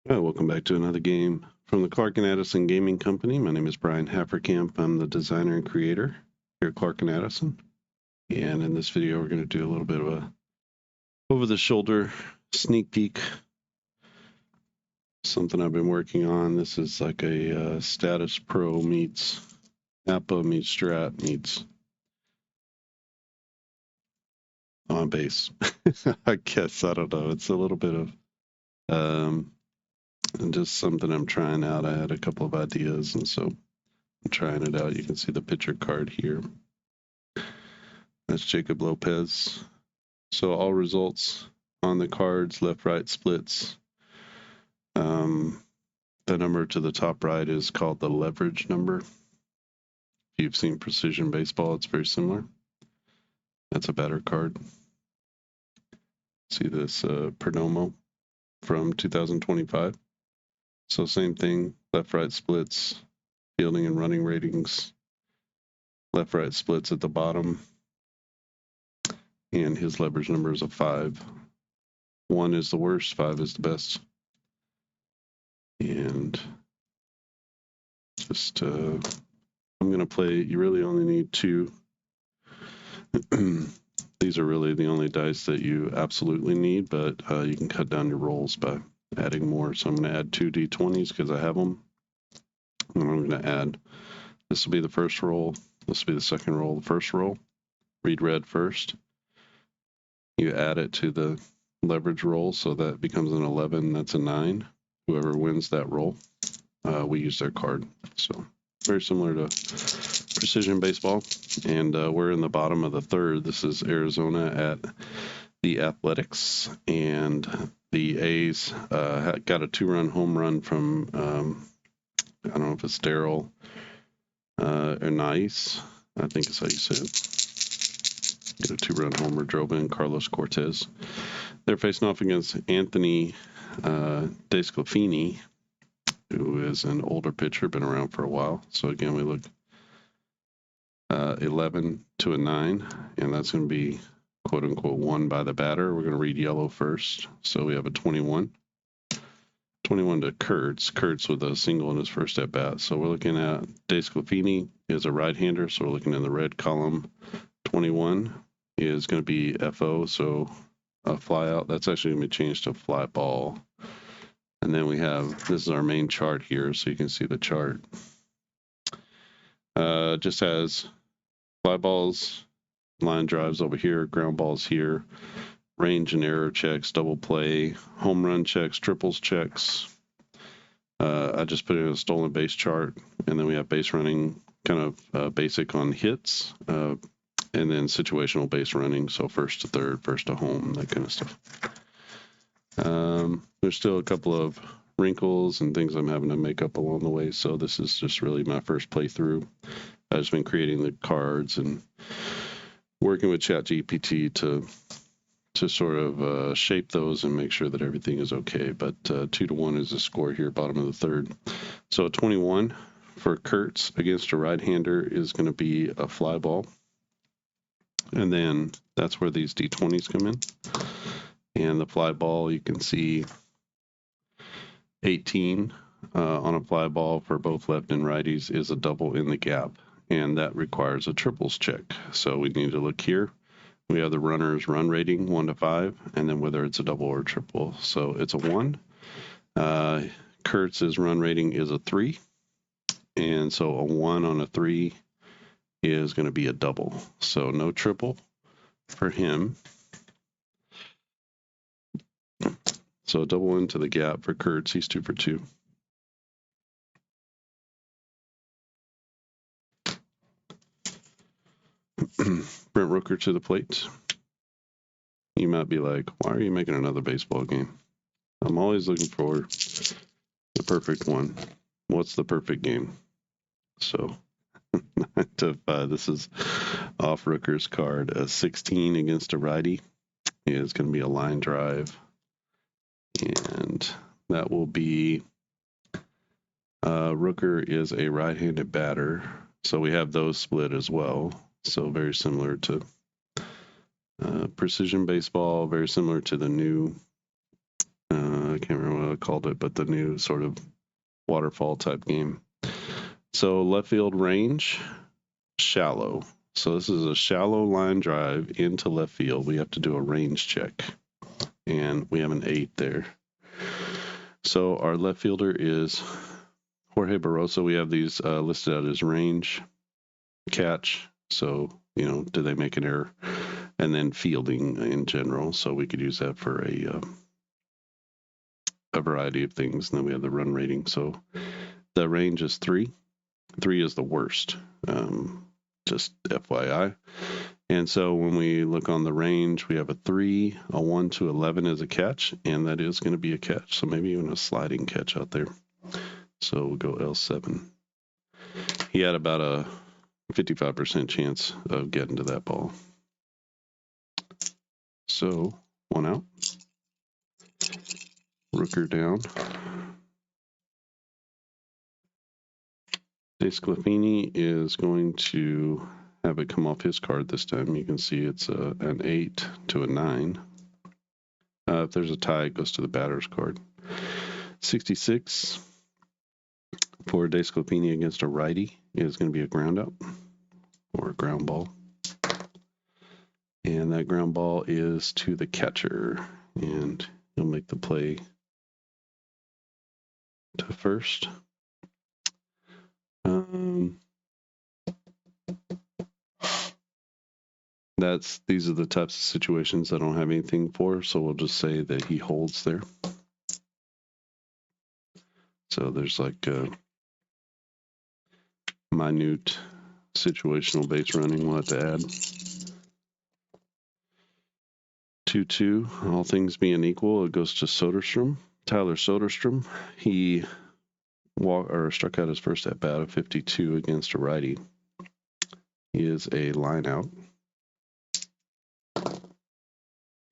Hi, welcome back to another game from the Clark & Addison Gaming Company. My name is Brian Hafferkamp. I'm the designer and creator here at Clark & Addison. And in this video, we're going to do a little bit of a over-the-shoulder sneak peek. Something I've been working on. This is like a Statis Pro meets APBA meets Strat meets on base. I guess, I don't know. It's a little bit of and just something I'm trying out. I had a couple of ideas, and so I'm trying it out. You can see the picture card here. That's Jacob Lopez. So all results on the cards, left-right splits. The number to the top right is called the leverage number. If you've seen Precision Baseball, it's very similar. That's a batter card. See this Perdomo from 2025. So same thing, left-right splits, fielding and running ratings, left-right splits at the bottom, and his leverage number is a 5. 1 is the worst, 5 is the best. And just, I'm going to play, you really only need 2. These are really the only dice that you absolutely need, but you can cut down your rolls by adding more. So I'm going to add 2 D20s because I have them. And I'm going to add, this will be the first roll, this will be the second roll, the first roll. Read red first. You add it to the leverage roll, so that becomes an 11, that's a 9. Whoever wins that roll, we use their card. So very similar to Precision Baseball. And we're in the bottom of the third. This is Arizona at the Athletics. And the A's got a 2-run home run from, I don't know if it's Daryl Nice. I think it's how you say it. Get a 2-run homer, drove in Carlos Cortez. They're facing off against Anthony Desclafini, who is an older pitcher, been around for a while. So again, we look 11 to a 9, and that's going to be quote unquote won by the batter. We're going to read yellow first. So we have a 21. 21 to Kurtz. Kurtz with a single in his first at bat. So we're looking at Desclafini is a right-hander, so we're looking in the red column. 21 is going to be FO, so a fly out. That's actually going to be changed to fly ball. And then we have, this is our main chart here, so you can see the chart. Just has fly balls, line drives over here, ground balls here, range and error checks, double play, home run checks, triples checks. I just put in a stolen base chart, and then we have base running, kind of basic on hits, and then situational base running, so first to third, first to home, that kind of stuff. There's still a couple of wrinkles and things I'm having to make up along the way, so this is just really my first playthrough. I've just been creating the cards and working with ChatGPT to sort of shape those and make sure that everything is okay. But 2-1 is the score here, bottom of the third. So 21 for Kurtz against a right-hander is going to be a fly ball. And then that's where these D20s come in. And the fly ball, you can see 18 on a fly ball for both left and righties is a double in the gap. And that requires a triples check. So we need to look here. We have the runner's run rating, 1 to 5, and then whether it's a double or a triple. So it's a 1. Kurtz's run rating is a 3. And so a 1 on a 3 is going to be a double. So no triple for him. So a double into the gap for Kurtz. He's 2 for 2. Brent Rooker to the plate. You might be like, why are you making another baseball game? I'm always looking for the perfect one. What's the perfect game? So 9 to 5. This is off Rooker's card. A 16 against a righty is going to be a line drive. And that will be Rooker is a right-handed batter. So we have those split as well. So very similar to Precision Baseball, very similar to the new, I can't remember what I called it, but the new sort of waterfall type game. So left field range, shallow. So this is a shallow line drive into left field. We have to do a range check, and we have an 8 there. So our left fielder is Jorge Barroso. We have these listed out as range, catch. So, you know, did they make an error? And then fielding in general. So we could use that for a variety of things. And then we have the run rating. So the range is 3. 3 is the worst, just FYI. And so when we look on the range, we have a 3, a 1 to 11 as a catch, and that is going to be a catch. So maybe even a sliding catch out there. So we'll go L7. He had about a 55% chance of getting to that ball. So 1 out. Rooker down. Desclafini is going to have it come off his card this time. You can see it's an 8 to a 9. If there's a tie, it goes to the batter's card. 66 for Desclafini against a righty is going to be a ground out or a ground ball. And that ground ball is to the catcher. And he'll make the play to first. These are the types of situations I don't have anything for, so we'll just say that he holds there. So there's like a minute situational base running we'll have to add. 2-2, all things being equal, it goes to Soderstrom. Tyler Soderstrom, he struck out his first at bat of 52 against a righty. He is a line out.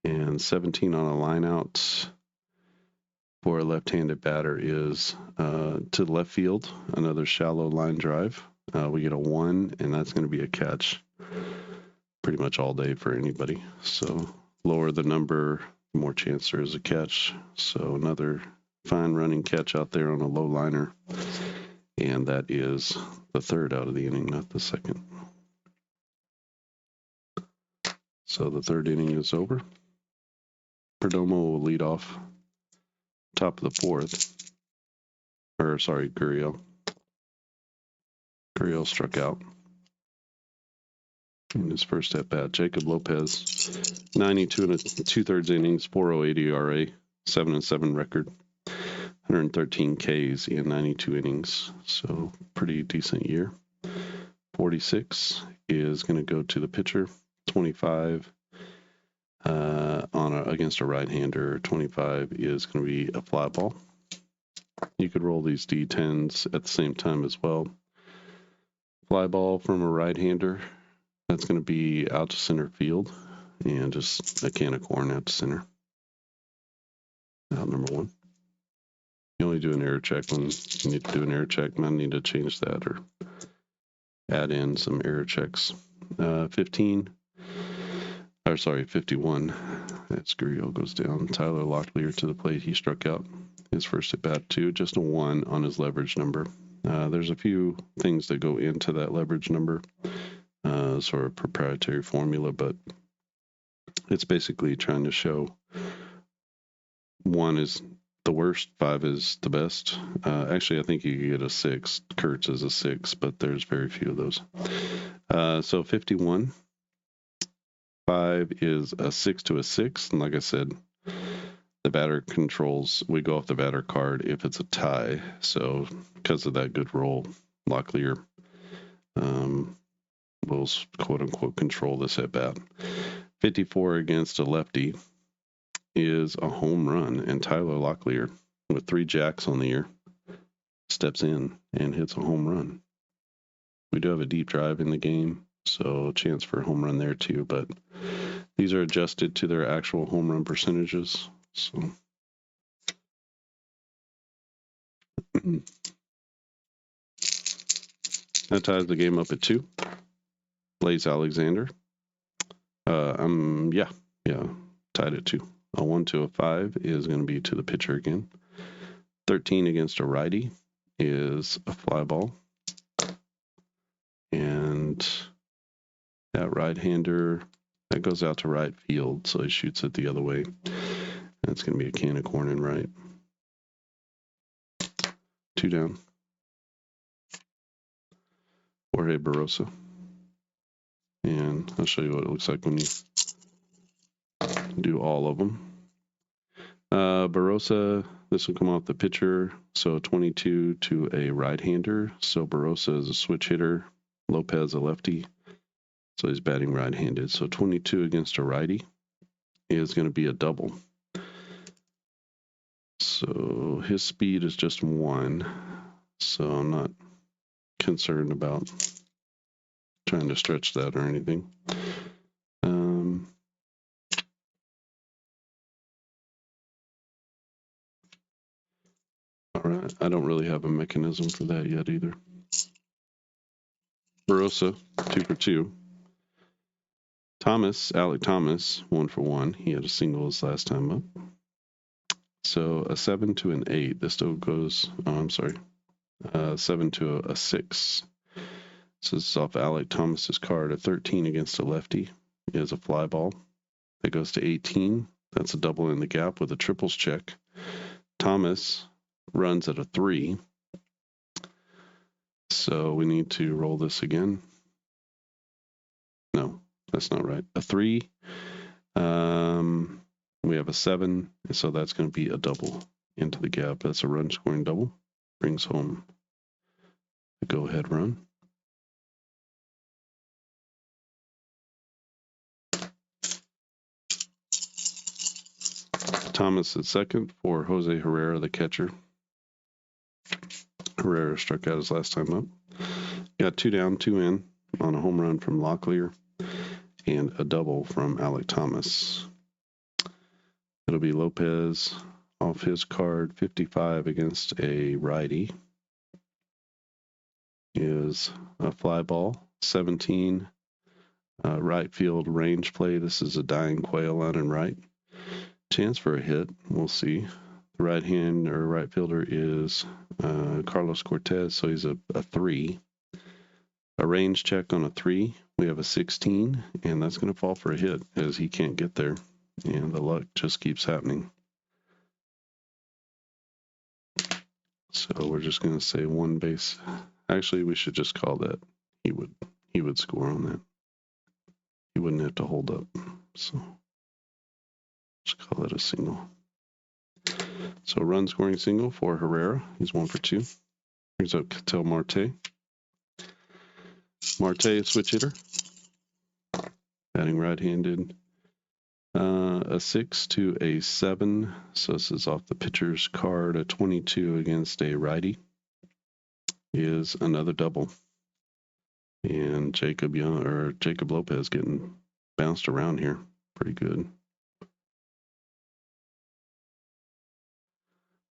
And 17 on a line out for a left-handed batter is to left field, another shallow line drive. We get a 1, and that's going to be a catch pretty much all day for anybody. So lower the number, more chance there is a catch. So another fine running catch out there on a low liner. And that is the 3rd out of the inning, not the 2nd. So the 3rd inning is over. Perdomo will lead off top of the 4th. Gurriel. Gurriel struck out in his first at bat. Jacob Lopez, 92 and a 2/3 innings, 4.08 ERA, 7-7 record, 113 Ks in 92 innings. So pretty decent year. 46 is going to go to the pitcher. 25 against a right-hander. 25 is going to be a fly ball. You could roll these D10s at the same time as well. Fly ball from a right-hander. That's going to be out to center field, and just a can of corn out to center. Out number 1. You only do an error check when you need to do an error check. Might need to change that or add in some error checks. 51. That's Gurriel goes down. Tyler Locklear to the plate. He struck out his first at bat too. Just a 1 on his leverage number. There's a few things that go into that leverage number. Sort of proprietary formula, but it's basically trying to show 1 is the worst, 5 is the best. Actually, I think you could get a 6. Kurtz is a 6, but there's very few of those. So 51. 5 is a 6 to a 6, and like I said, the batter controls. We go off the batter card if it's a tie. So because of that good roll, Locklear will quote unquote control this at bat. 54 against a lefty is a home run, and Tyler Locklear, with 3 jacks on the year, steps in and hits a home run. We do have a deep drive in the game, so a chance for a home run there too, but these are adjusted to their actual home run percentages. So that ties the game up at 2. Blaze Alexander. Tied at 2. A 1 to a 5 is going to be to the pitcher again. 13 against a righty is a fly ball. And that right-hander, that goes out to right field, so he shoots it the other way. That's going to be a can of corn and right. 2 down. Jorge Barrosa. And I'll show you what it looks like when you do all of them. Barrosa, this will come off the pitcher, so 22 to a right-hander. So Barrosa is a switch hitter, Lopez a lefty, so he's batting right-handed. So 22 against a righty is going to be a double. So his speed is just 1, so I'm not concerned about trying to stretch that or anything. All right, I don't really have a mechanism for that yet either. Barrosa, 2 for 2. Alec Thomas, 1 for 1. He had a single his last time up. So a 7 to an 8. This still goes, 7 to a 6. So this is off Alec Thomas's card. A 13 against a lefty is a fly ball. That goes to 18. That's a double in the gap with a triples check. Thomas runs at a 3. So we need to roll this again. No, that's not right. A 3. We have a 7, so that's going to be a double into the gap. That's a run scoring double. Brings home the go-ahead run. Thomas at second for Jose Herrera, the catcher. Herrera struck out his last time up. Got 2 down, 2 in on a home run from Locklear and a double from Alec Thomas. It'll be Lopez off his card. 55 against a righty is a fly ball. 17 right field range play. This is a dying quail out and right. Chance for a hit. We'll see. The right hand or right fielder is Carlos Cortez, so he's a 3. A range check on a 3. We have a 16, and that's going to fall for a hit as he can't get there. And the luck just keeps happening. So we're just going to say 1 base. Actually, we should just call that. He would score on that. He wouldn't have to hold up. So just call it a single. So run scoring single for Herrera. He's 1 for 2. Brings up Ketel Marte. Marte, a switch hitter. Batting right-handed. A 6 to a 7. So this is off the pitcher's card. A 22 against a righty is another double. And Jacob Lopez getting bounced around here. Pretty good.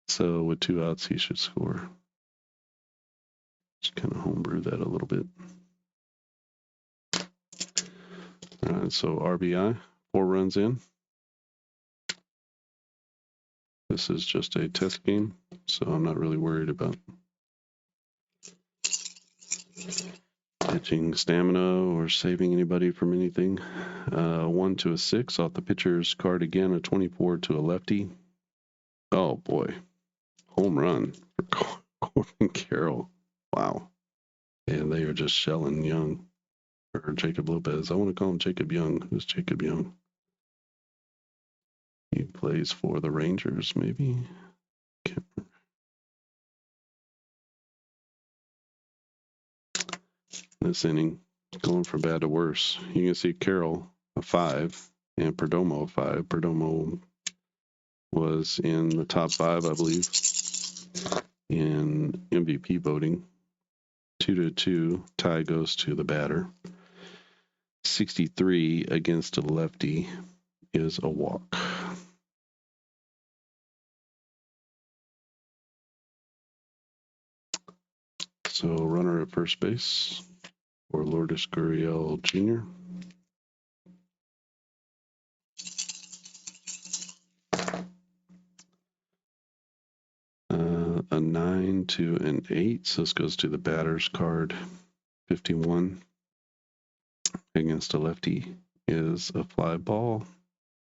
So with 2 outs, he should score. Just kind of homebrew that a little bit. All right, so RBI, 4 runs in. This is just a test game, so I'm not really worried about pitching stamina or saving anybody from anything. 1 to a 6 off the pitcher's card again, a 24 to a lefty. Oh boy, home run for Corbin Carroll. Wow. And they are just shelling Young, or Jacob Lopez. I want to call him Jacob Young. Who's Jacob Young? He plays for the Rangers, maybe. Can't remember. This inning, going from bad to worse. You can see Carroll, a 5, and Perdomo, a 5. Perdomo was in the top 5, I believe, in MVP voting. 2-2, tie goes to the batter. 63 against a lefty is a walk. So runner at first base for Lourdes Gurriel Jr. a 9 to an 8. So this goes to the batter's card. 51 against a lefty is a fly ball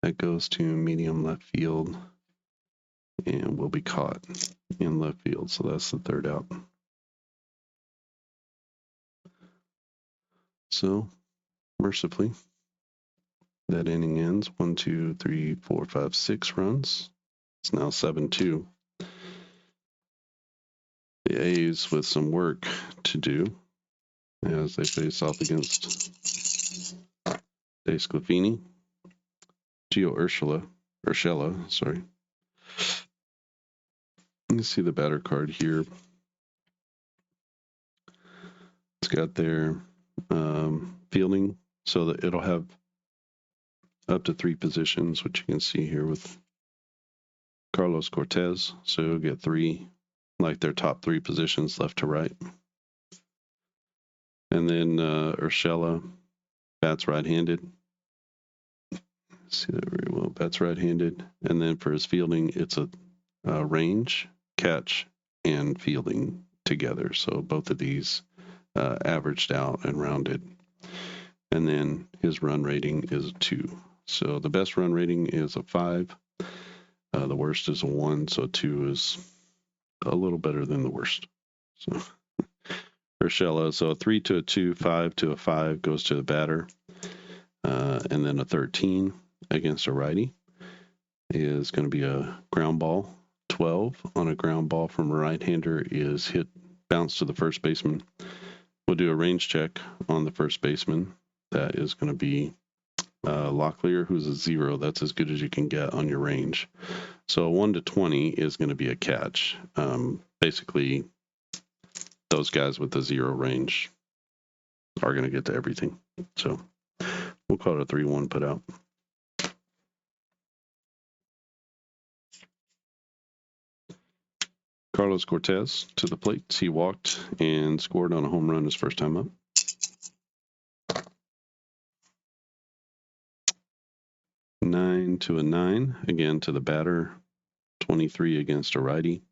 that goes to medium left field and will be caught in left field. So that's the third out. So mercifully, that inning ends 1, 2, 3, 4, 5, 6 runs. It's now 7-2. The A's with some work to do as they face off against De Sclafani, Gio Urshela, sorry. You can see the batter card here. It's got their fielding, so that it'll have up to 3 positions, which you can see here with Carlos Cortez. So you'll get 3, like their top 3 positions left to right. And then Urshela bats right-handed. See that very well. Bats right-handed. And then for his fielding, it's a range, catch, and fielding together. So both of these averaged out and rounded. And then his run rating is a 2. So the best run rating is a 5. The worst is a 1. So 2 is a little better than the worst. So Urshela, so a 3 to a 2, 5 to a 5 goes to the batter. And then a 13 against a righty is going to be a ground ball. 12 on a ground ball from a right-hander is hit, bounce to the first baseman. We'll do a range check on the first baseman. That is going to be Locklear, who's a 0. That's as good as you can get on your range. So 1 to 20 is going to be a catch. Basically, those guys with the 0 range are going to get to everything. So we'll call it a 3-1 put out. Carlos Cortez to the plate. He walked and scored on a home run his first time up. Nine to a 9, again to the batter. 23 against a righty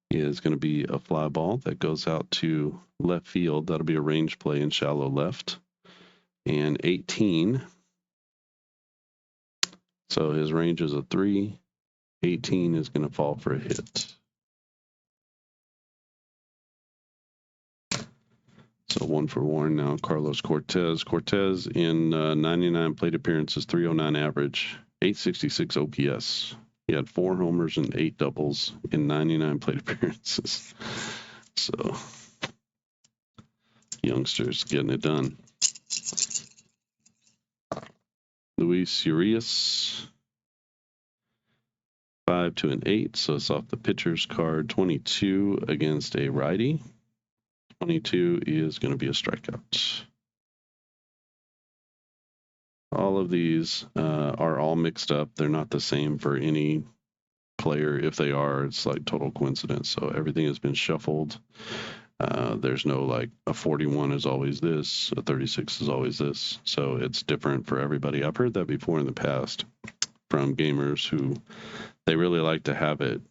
is going to be a fly ball that goes out to left field. That'll be a range play in shallow left. And 18. So his range is a 3. 18 is going to fall for a hit. So 1 for 1 now. Carlos Cortez. Cortez in 99 plate appearances, 309 average, 866 OPS. He had 4 homers and 8 doubles in 99 plate appearances. So youngsters getting it done. Luis Urias. 5 to an 8, so it's off the pitcher's card. 22 against a righty. 22 is going to be a strikeout. All of these are all mixed up. They're not the same for any player. If they are, it's like total coincidence. So everything has been shuffled. There's no like a 41 is always this, a 36 is always this. So it's different for everybody. I've heard that before in the past from gamers who they really like to have it.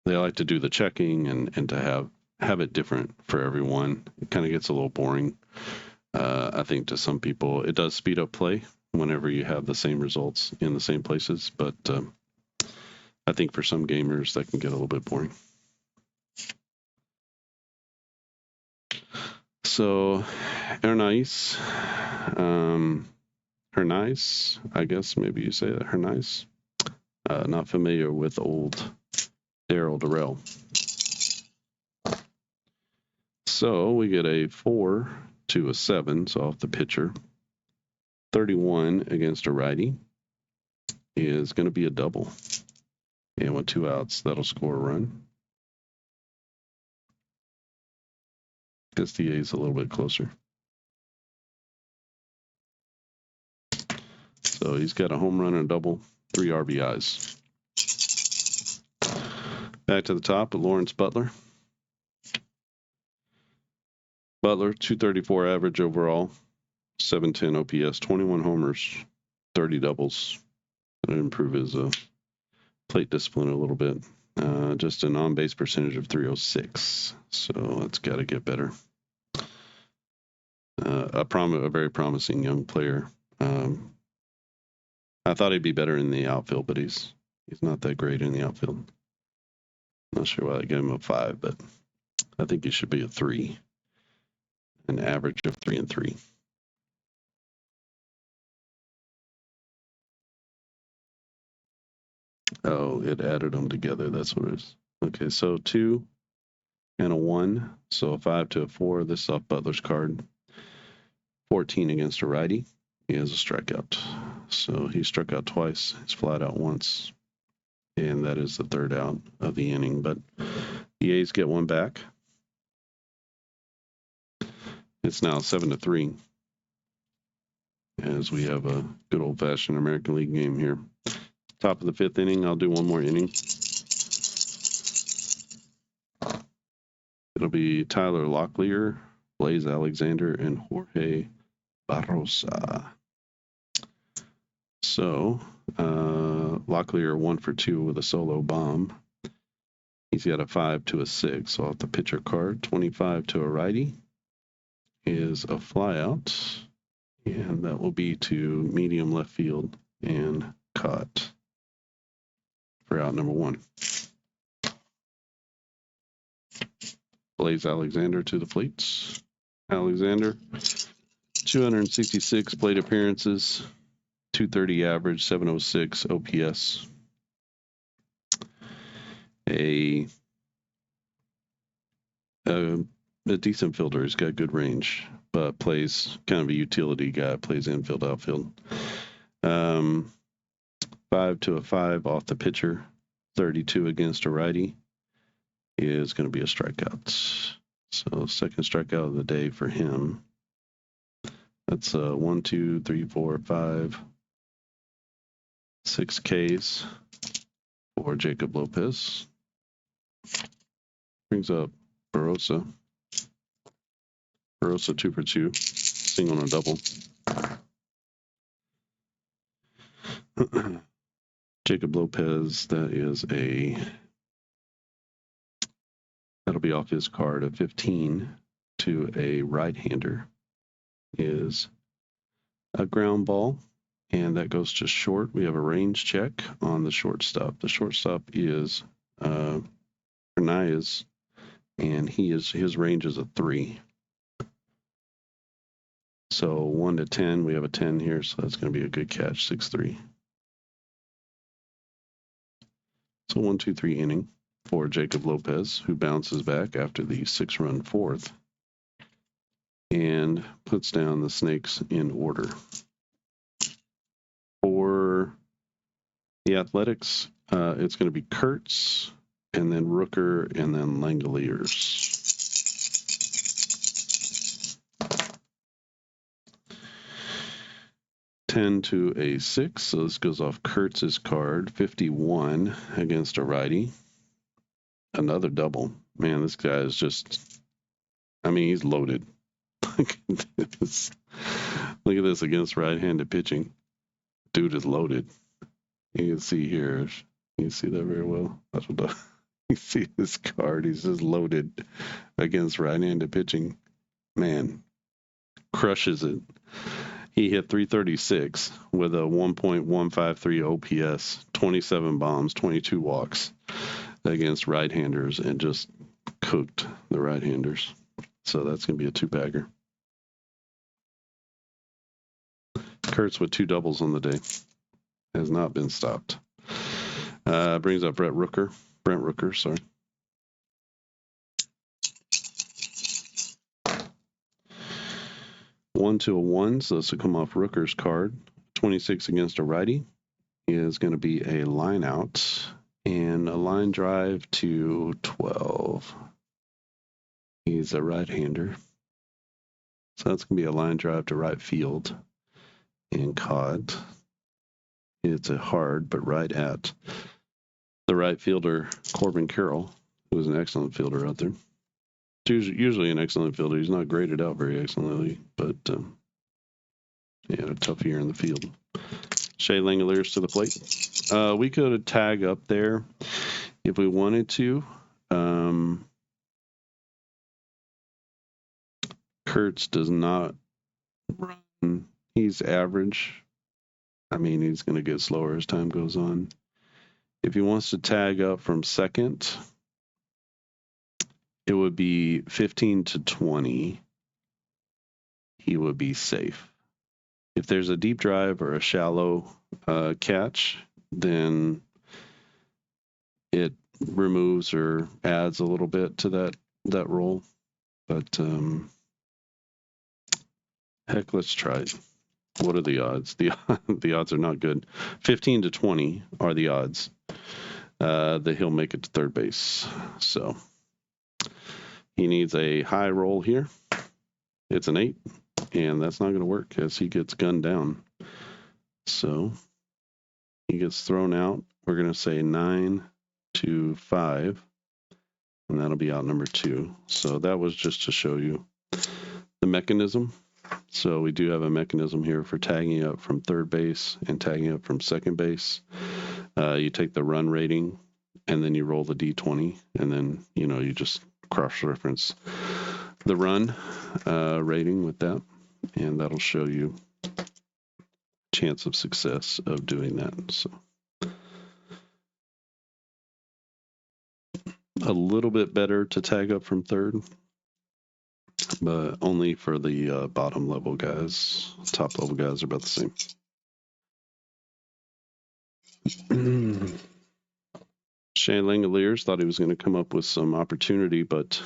They like to do the checking and to have it different for everyone. It kind of gets a little boring. I think to some people it does speed up play whenever you have the same results in the same places, but I think for some gamers that can get a little bit boring. So Hernais, I guess maybe you say that, Hernais. Not familiar with old Daryl Darrell. So we get a 4 to a 7, so off the pitcher. 31 against a righty is going to be a double. And with 2 outs, that'll score a run. Guess the A's a little bit closer. So he's got a home run and a double, 3 RBIs. Back to the top of Lawrence Butler. Butler, 234 average overall, 710 OPS, 21 homers, 30 doubles. Going to improve his plate discipline a little bit. Just an on-base percentage of .306. So it's got to get better. A very promising young player. I thought he'd be better in the outfield, but he's not that great in the outfield. Not sure why I gave him a 5, but I think he should be a 3. An average of 3 and 3. Oh, it added them together. That's what it is. Okay, so 2 and a 1. So a 5 to a 4. This is off Butler's card. 14 against a righty. He has a strikeout. So he struck out twice. He's flat out once. And that is the third out of the inning. But the A's get one back. It's now 7-3. As we have a good old-fashioned American League game here. Top of the 5th inning. I'll do one more inning. It'll be Tyler Locklear, Blaze Alexander, and Jorge Barrosa. So, Locklear 1 for 2 with a solo bomb. He's got a 5 to a 6 off the pitcher card. 25 to a righty is a flyout, and that will be to medium left field and caught for out number 1. Blaze Alexander to the plates. Alexander, 266 plate appearances, 230 average, 706 OPS. A decent fielder. He's got good range, but plays kind of a utility guy. Plays infield, outfield. 5 to a 5 off the pitcher. 32 against a righty is going to be a strikeout. So second strikeout of the day for him. That's 1, 2, 3, 4, 5, 6 Ks for Jacob Lopez. Brings up Barrosa. Barrosa 2 for 2, single and a double. Jacob Lopez, that'll be off his card. A 15 to a right-hander is a ground ball, and that goes to short. We have a range check on the shortstop. The shortstop is Hernandez, and his range is a 3. So 1 to 10, we have a 10 here, so that's going to be a good catch. 6-3. So 1-2-3 inning for Jacob Lopez, who bounces back after the 6-run 4th and puts down the Snakes in order. For the Athletics, it's going to be Kurtz, and then Rooker, and then Langoliers. $10 to a 6, so this goes off Kurtz's card. 51 against a righty. Another double. Man, this guy is just, he's loaded. Look at this. Look at this against right-handed pitching. Dude is loaded. You can see here. You see that very well. That's what you see this card. He's just loaded against right-handed pitching. Man, crushes it. He hit 336 with a 1.153 OPS, 27 bombs, 22 walks against right-handers, and just cooked the right-handers. So that's going to be a 2-bagger. Kurtz with 2 doubles on the day. Has not been stopped. Brings up Brent Rooker, sorry. One to a 1, so this will come off Rooker's card. 26 against a righty is going to be a line out and a line drive to 12. He's a right-hander. So that's going to be a line drive to right field and caught. It's a hard, but right at the right fielder, Corbin Carroll, who is an excellent fielder out there. Usually an excellent fielder. He's not graded out very excellently, but he had a tough year in the field. Shea Langoliers to the plate. We could tag up there If we wanted to, Kurtz does not run. He's average. I mean, he's going to get slower as time goes on. If he wants to tag up from second, it would be 15 to 20. He would be safe. If there's a deep drive or a shallow catch, then it removes or adds a little bit to that roll. But heck, let's try it. What are the odds? The odds are not good. 15 to 20 are the odds that he'll make it to third base. So he needs a high roll here. It's an 8, and that's not going to work as he gets gunned down. So he gets thrown out. We're going to say 9 to 5, and that'll be out number 2. So that was just to show you the mechanism. So we do have a mechanism here for tagging up from third base and tagging up from second base. You take the run rating, and then you roll the D20, and then, you just cross-reference the run rating with that, and that'll show you chance of success of doing that. So a little bit better to tag up from third, but only for the bottom level guys. Top level guys are about the same. Shane Langoliers thought he was going to come up with some opportunity, but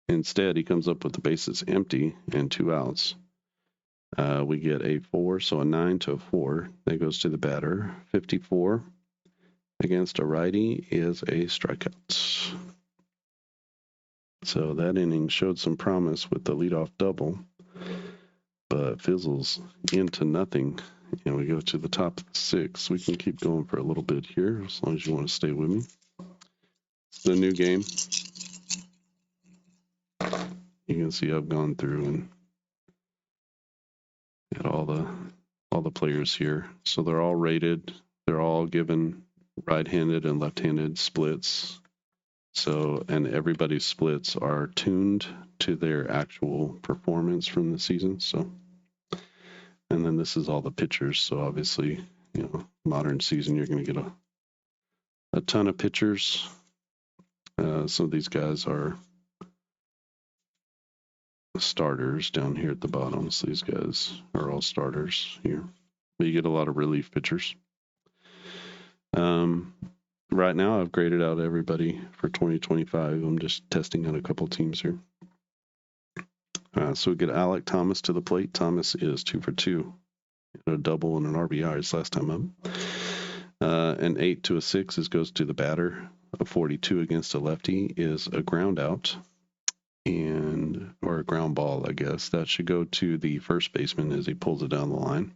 instead he comes up with the bases empty and 2 outs. We get a 4, so a 9 to a 4. That goes to the batter. 54 against a righty is a strikeout. So that inning showed some promise with the leadoff double, but fizzles into nothing. And we go to the top of the 6th. We can keep going for a little bit here as long as you want to stay with me. It's the new game. You can see I've gone through and at all the players here. So they're all rated. They're all given right-handed and left-handed splits. So, and everybody's splits are tuned to their actual performance from the season. So, and then this is all the pitchers. So obviously, modern season, you're going to get a ton of pitchers. Some of these guys are starters down here at the bottom. So these guys are all starters here, but you get a lot of relief pitchers. Right now I've graded out everybody for 2025. I'm just testing out a couple teams here. So we get Alec Thomas to the plate. Thomas is 2 for 2, a double and an RBI his last time up. An 8 to a 6 goes to the batter. A 42 against a lefty is a ground out. Or a ground ball, I guess. That should go to the first baseman as he pulls it down the line.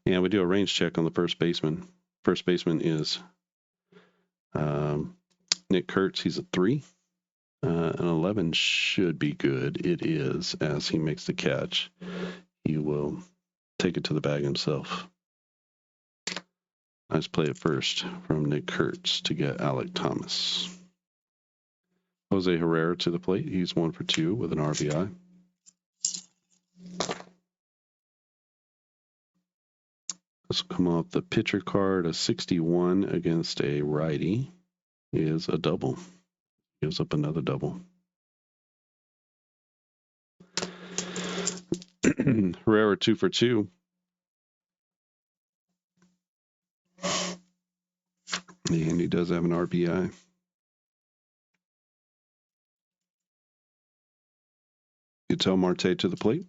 And we do a range check on the first baseman. First baseman is Nick Kurtz. He's a 3. An 11 should be good. It is, as he makes the catch. He will take it to the bag himself. Nice play at first from Nick Kurtz to get Alec Thomas. Jose Herrera to the plate. He's 1 for 2 with an RBI. This will come off the pitcher card. A 61 against a righty is a double. Gives up another double. Herrera 2 for 2. And he does have an RBI. Ketel Marte to the plate.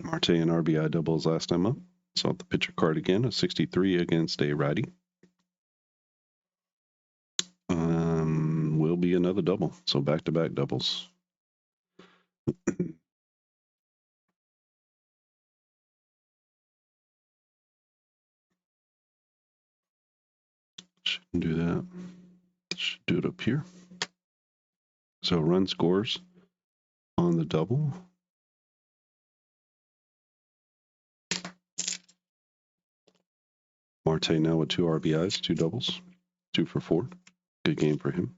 Marte and RBI doubles last time up. Saw the pitcher card again, a 63 against a righty. Will be another double. So back-to-back doubles. Shouldn't do that. Should do it up here. So run scores on the double. Marte now with 2 RBIs, 2 doubles, 2 for 4. Good game for him.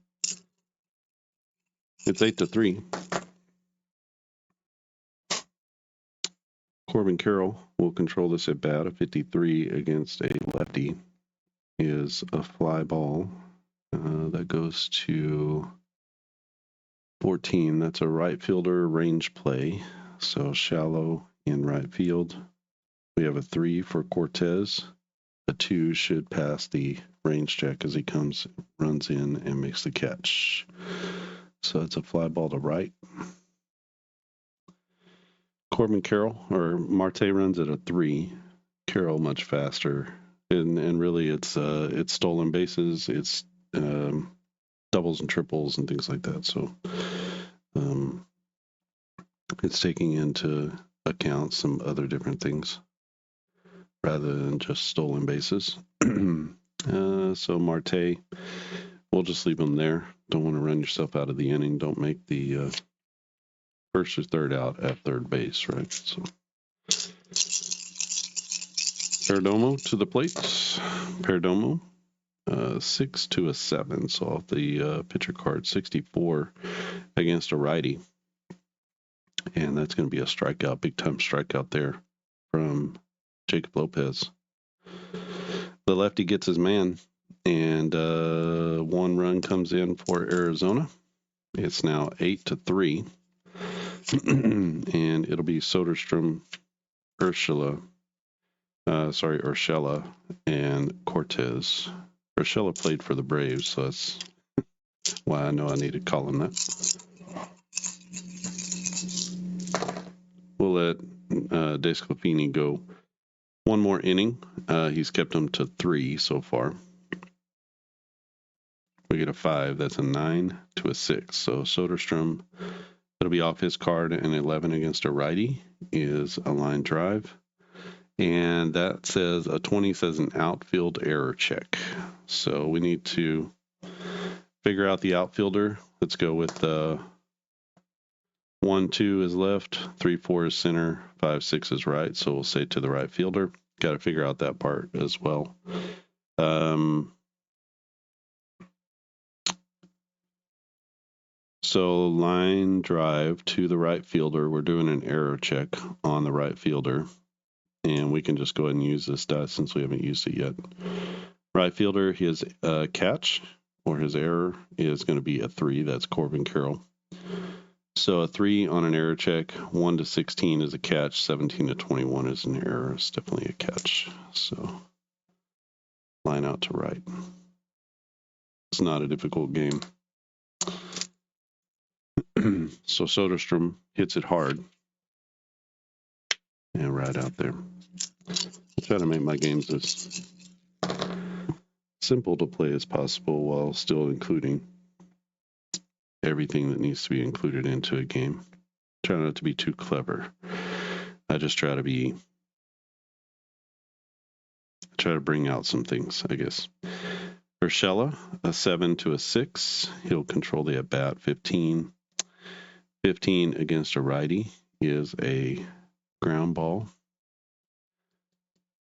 It's 8-3. Corbin Carroll will control this at bat. A 53 against a lefty is a fly ball. That goes to 14. That's a right fielder range play. So shallow in right field. We have a 3 for Cortez. A 2 should pass the range check as he runs in and makes the catch. So it's a fly ball to right. Corbin Carroll, or Marte runs at a 3. Carroll much faster. And really it's stolen bases, it's doubles and triples and things like that. So it's taking into account some other different things rather than just stolen bases. So Marte, we'll just leave him there. Don't want to run yourself out of the inning. Don't make the first or third out at third base, right? So Perdomo to the plate. Perdomo, 6 to a 7. So off the pitcher card, 64 against a righty. And that's going to be a strikeout, big time strikeout there from Jacob Lopez. The lefty gets his man, and 1 run comes in for Arizona. It's now 8-3. And it'll be Soderstrom, Urshela, and Cortez. Urshela played for the Braves, so that's why I know I need to call him that. We'll let Desclafini go one more inning. He's kept him to 3 so far. We get a 5. That's a 9 to a 6. So Soderstrom, it'll be off his card, and 11 against a righty is a line drive. And that says a 20 says an outfield error check. So we need to figure out the outfielder. Let's go with 1, 2 is left, 3, 4 is center, 5, 6 is right. So we'll say to the right fielder. Got to figure out that part as well. So line drive to the right fielder. We're doing an error check on the right fielder. And we can just go ahead and use this die since we haven't used it yet. Right fielder, his catch or his error is going to be a 3. That's Corbin Carroll. So a 3 on an error check, 1 to 16 is a catch, 17 to 21 is an error. It's definitely a catch. So line out to right. It's not a difficult game. So Soderstrom hits it hard. And right out there. I try to make my games as simple to play as possible while still including everything that needs to be included into a game. Try not to be too clever. I just try to bring out some things, I guess. Urshela, a 7 to a 6. He'll control the at bat. 15 against a righty is a ground ball.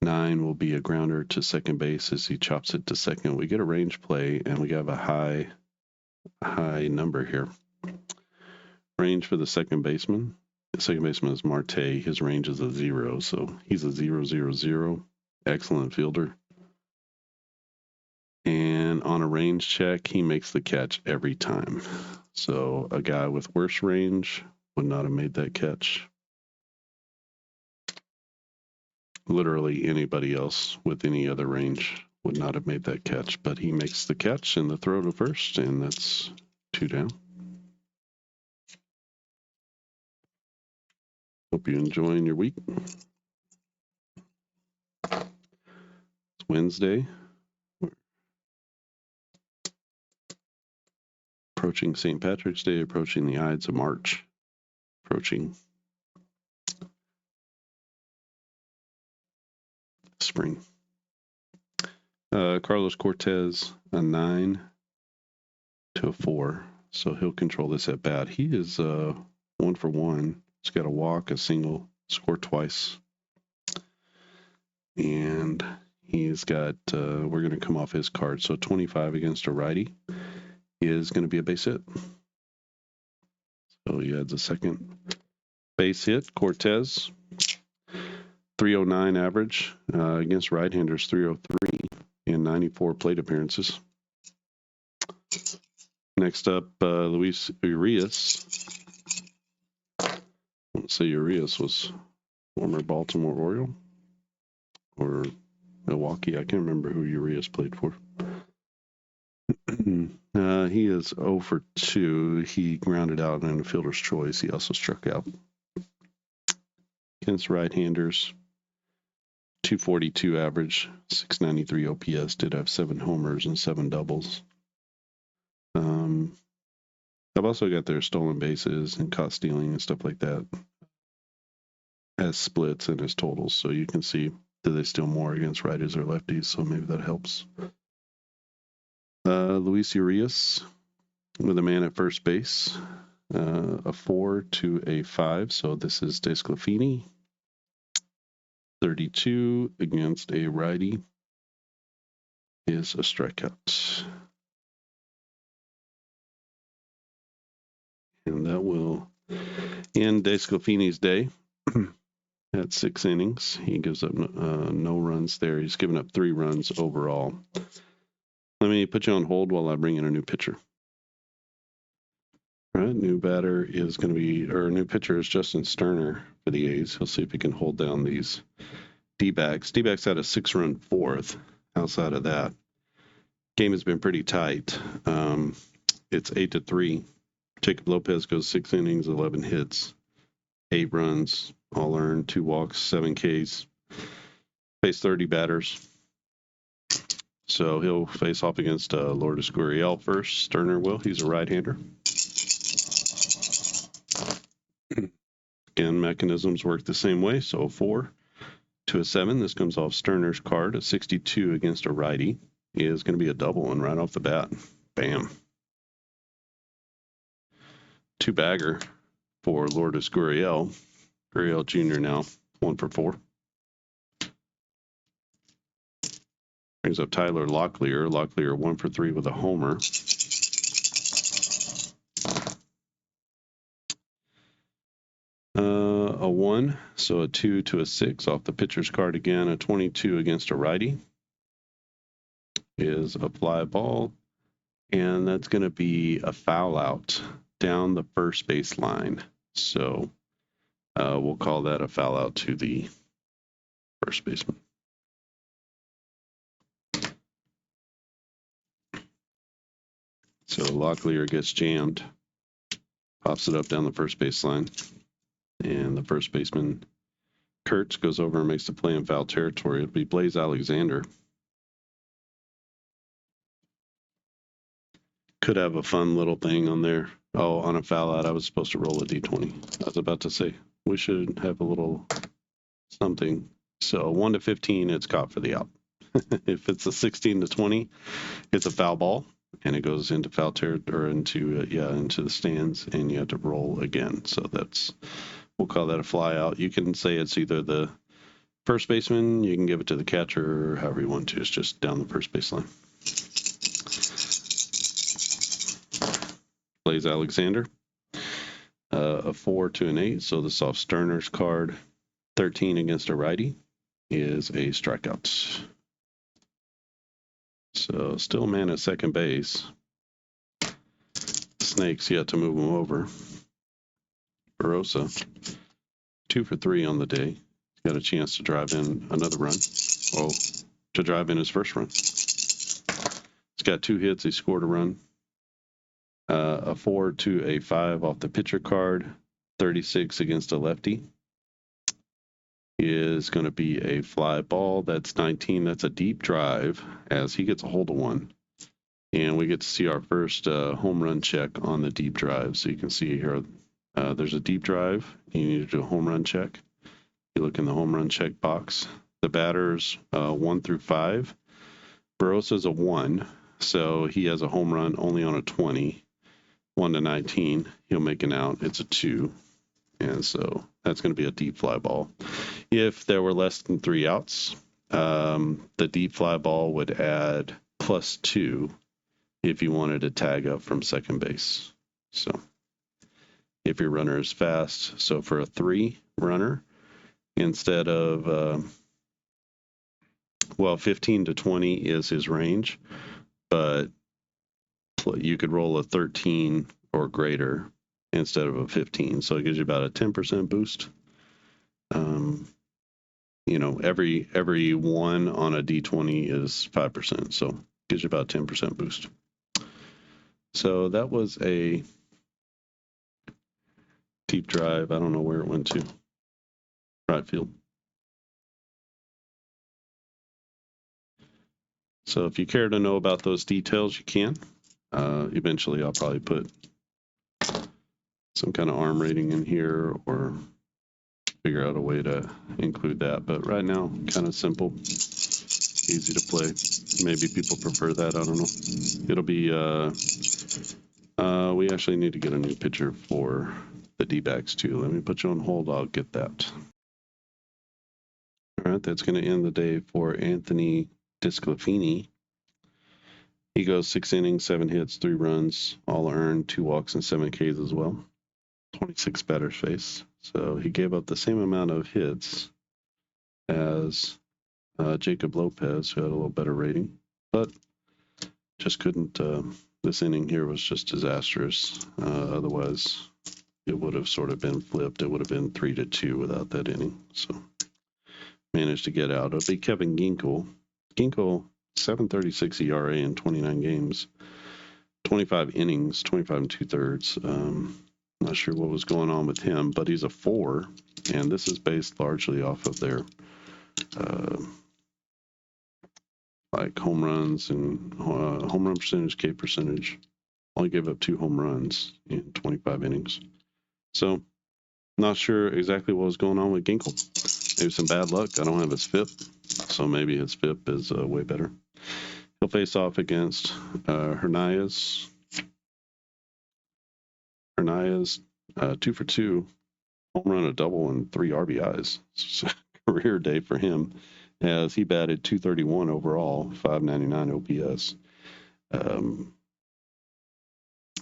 9 will be a grounder to second base as he chops it to second. We get a range play, and we have a high number here. Range for the second baseman. The second baseman is Marte. His range is a 0, so he's a 0-0-0. Excellent fielder. And on a range check, he makes the catch every time. So a guy with worse range would not have made that catch. Literally anybody else with any other range would not have made that catch, but he makes the catch and the throw to first, and that's 2 down. Hope you're enjoying your week. It's Wednesday. We're approaching St. Patrick's Day, approaching the Ides of March, approaching spring. Carlos Cortez, a 9 to a 4. So he'll control this at bat. He is 1 for 1. He's got a walk, a single, scored twice. And He's got, we're going to come off his card. So 25 against a righty is going to be a base hit. So he adds a second base hit. Cortez, 309 average against right-handers, 303 in 94 plate appearances. Next up, Luis Urias. Let's say Urias was former Baltimore Oriole or Milwaukee. I can't remember who Urias played for. He is 0 for 2. He grounded out in a fielder's choice. He also struck out. Against right-handers, 242 average, 693 OPS. Did have 7 homers and 7 doubles. I've also got their stolen bases and caught stealing and stuff like that as splits and as totals. So you can see, do they steal more against righties or lefties? So maybe that helps. Luis Urias with a man at first base, a 4 to a 5. So this is Desclafini. 32 against a righty is a strikeout. And that will end Desclafini's day at 6 innings. He gives up no runs there. He's given up 3 runs overall. Let me put you on hold while I bring in a new pitcher. All right, new batter is going to be, or new pitcher is Justin Sterner for the A's. He'll see if he can hold down these D-backs. D-backs had a 6-run fourth. Outside of that, game has been pretty tight. It's 8-3. Jacob Lopez goes 6 innings, 11 hits, 8 runs, all earned, 2 walks, 7 Ks. Faced 30 batters. So he'll face off against Lourdes Gurriel first. Sterner will. He's a right-hander. Again, mechanisms work the same way. So 4 to a 7. This comes off Sterner's card. A 62 against a righty is going to be a double and right off the bat. Bam. 2-bagger for Lourdes Gurriel. Gurriel Jr. now 1 for 4. Brings up Tyler Locklear. Locklear 1 for 3 with a homer. A 1, so a 2 to a 6 off the pitcher's card again. A 22 against a righty is a fly ball, and that's going to be a foul out down the first base line. So we'll call that a foul out to the first baseman. So Locklear gets jammed, pops it up down the first base line, and the first baseman, Kurtz, goes over and makes the play in foul territory. It'll be Blaze Alexander. Could have a fun little thing on there. Oh, on a foul out, I was supposed to roll a D20. I was about to say, we should have a little something. So 1 to 15, it's caught for the out. If it's a 16 to 20, it's a foul ball, and it goes into foul territory, or into the stands, and you have to roll again. So we'll call that a fly out. You can say it's either the first baseman, you can give it to the catcher, or however you want to. It's just down the first baseline. Blaze Alexander, a 4 to an 8. So this off Sterner's card. 13 against a righty is a strikeout. So still man at second base. Snakes yet to move him over. Barossa, 2 for 3 on the day. Got a chance to drive in another run. Oh, to drive in his first run. He's got 2 hits. He scored a run. A 4 to a 5 off the pitcher card. 36 against a lefty is going to be a fly ball. That's 19. That's a deep drive as he gets a hold of one. And we get to see our first home run check on the deep drive. So you can see here, there's a deep drive. You need to do a home run check. You look in the home run check box. The batters 1 through 5. Barossa's a 1, so he has a home run only on a 20. 1 to 19, he'll make an out. It's a 2, and so that's going to be a deep fly ball. If there were less than 3 outs, The deep fly ball would add +2 if you wanted to tag up from second base. So if your runner is fast, so for a 3 runner, instead of 15 to 20 is his range, but you could roll a 13 or greater instead of a 15, so it gives you about a 10% boost. Every 1 on a D20 is 5%, so it gives you about 10% boost. So that was a deep drive. I don't know where it went to. Right field. So if you care to know about those details, you can. Eventually, I'll probably put some kind of arm rating in here or figure out a way to include that. But right now, kind of simple, easy to play. Maybe people prefer that. I don't know. It'll be, we actually need to get a new pitcher for the D-backs too. Let me put you on hold. I'll get that. All right, that's going to end the day for Anthony Disclafini. He goes 6 innings, 7 hits, 3 runs, all earned, 2 walks and 7 Ks as well. 26 batters faced. So he gave up the same amount of hits as Jacob Lopez, who had a little better rating, but just couldn't. This inning here was just disastrous. Otherwise, it would have sort of been flipped. It would have been 3-2 without that inning. So managed to get out. It'll be Kevin Ginkel. Ginkel, 7.36 ERA in 29 games, 25 innings, 25 and 2/3. Not sure what was going on with him, but he's a 4, and this is based largely off of their like home runs and home run percentage, K percentage. Only gave up 2 home runs in 25 innings. So not sure exactly what was going on with Ginkel. Maybe some bad luck. I don't have his FIP, so maybe his FIP is way better. He'll face off against Hernandez. Hernandez, 2 for 2, home run, a double, and 3 RBIs. It's a career day for him, as he batted .231 overall, .599 OPS.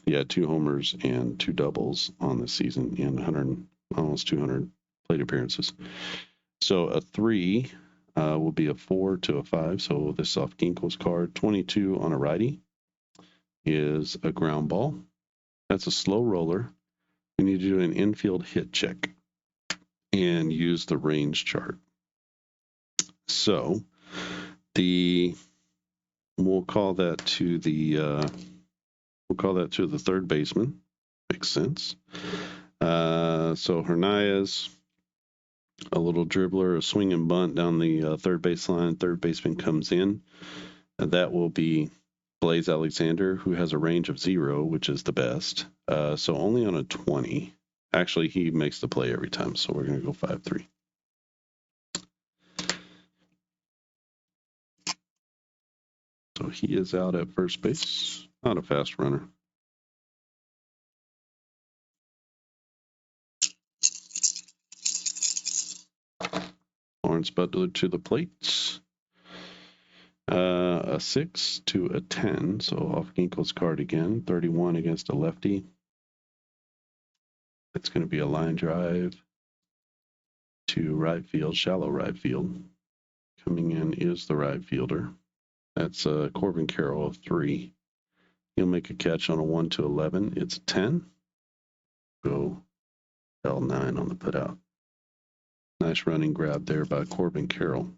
He had 2 homers and 2 doubles on the season in almost 200 plate appearances. So a 3 will be a 4 to a 5. So this off Ginkel's card. 22 on a righty is a ground ball. That's a slow roller. We need to do an infield hit check and use the range chart. So we'll call that to the third baseman. Makes sense. So Hernandez, a little dribbler, a swing and bunt down the third baseline. Third baseman comes in. And that will be Blaze Alexander, who has a range of 0, which is the best. So only on a 20. Actually, he makes the play every time, so we're going to go 5-3. So he is out at first base. Not a fast runner. Lawrence Butler to the plate. A 6 to a 10, so off Ginkel's card again. 31 against a lefty. It's going to be a line drive to right field, shallow right field. Coming in is the right fielder. That's Corbin Carroll of 3. He'll make a catch on a 1 to 11. It's a 10. Go L9 on the putout. Nice running grab there by Corbin Carroll.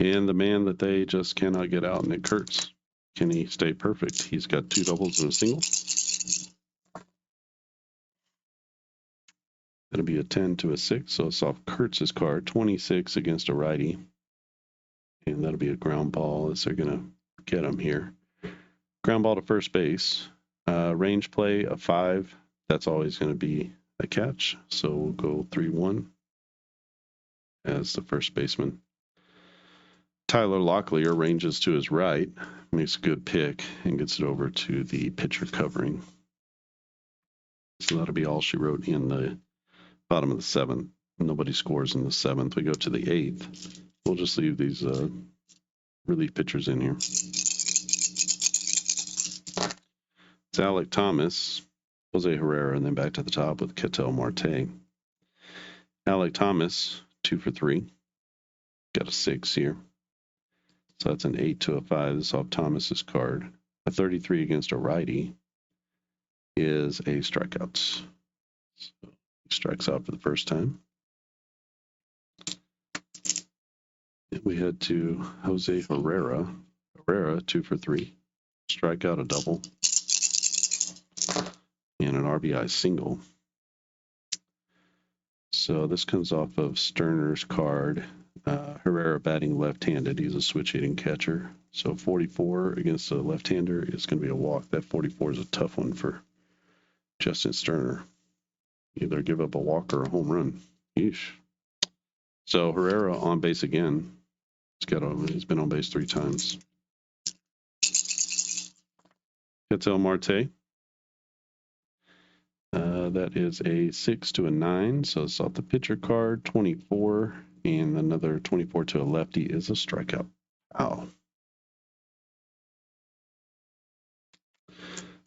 And the man that they just cannot get out, Nick Kurtz. Can he stay perfect? He's got 2 doubles and a single. That'll be a 10 to a 6, so it's off Kurtz's card. 26 against a righty. And that'll be a ground ball as they're going to get him here. Ground ball to first base. Range play, a 5. That's always going to be a catch. So we'll go 3-1 as the first baseman. Tyler Locklear ranges to his right, makes a good pick, and gets it over to the pitcher covering. So that'll be all she wrote in the bottom of the 7th. Nobody scores in the 7th. We go to the 8th. We'll just leave these relief pitchers in here. It's Alec Thomas, Jose Herrera, and then back to the top with Ketel Marte. Alec Thomas, 2 for 3. Got a 6 here. So that's an 8 to a 5. This is off Thomas's card. A 33 against a righty is a strikeout. So he strikes out for the first time. And we head to Jose Herrera. Herrera, 2 for 3. Strikeout, a double. And an RBI single. So this comes off of Sterner's card. Herrera batting left-handed. He's a switch-hitting catcher. So 44 against a left-hander is going to be a walk. That 44 is a tough one for Justin Sterner. Either give up a walk or a home run. Yeesh. So Herrera on base again. He's been on base 3 times. Ketel Marte. That is a 6 to a 9. So it's off the pitcher card. 24 and another 24 to a lefty is a strikeout. Wow.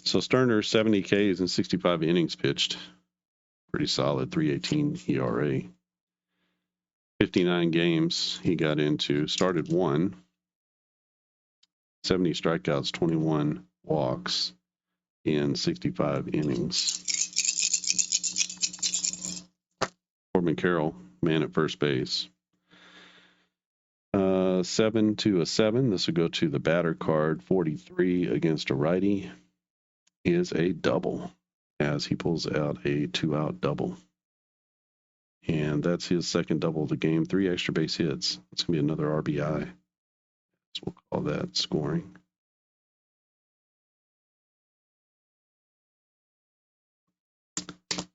So Sterner, 70 Ks and 65 innings pitched. Pretty solid, 3.18 ERA. 59 games he got into, started 1. 70 strikeouts, 21 walks in 65 innings. Corbin Carroll, man at first base. 7 to a 7. This will go to the batter card. 43 against a righty is a double as he pulls out a 2-out double. And that's his second double of the game. 3 extra base hits. It's going to be another RBI. So we'll call that scoring.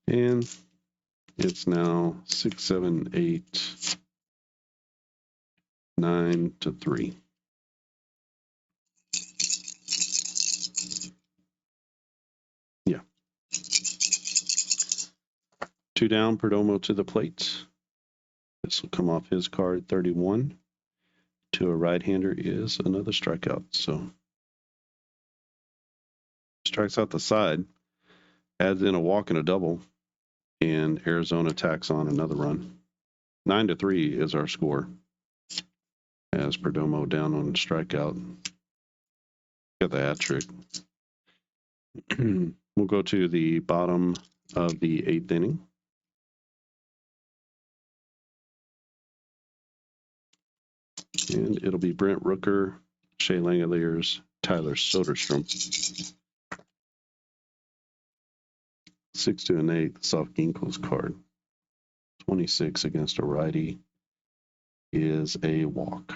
And it's now 6, 7, 8, 9 to 3. Yeah. 2 down, Perdomo to the plate. This will come off his card. 31 to a right-hander is another strikeout. So strikes out the side, adds in a walk and a double, and Arizona tacks on another run. 9 to 3 is our score. As Perdomo down on strikeout. Got the hat trick. We'll go to the bottom of the 8th inning. And it'll be Brent Rooker, Shea Langeliers, Tyler Soderstrom. 6 to an 8, soft Ginkel's card. 26 against a righty is a walk.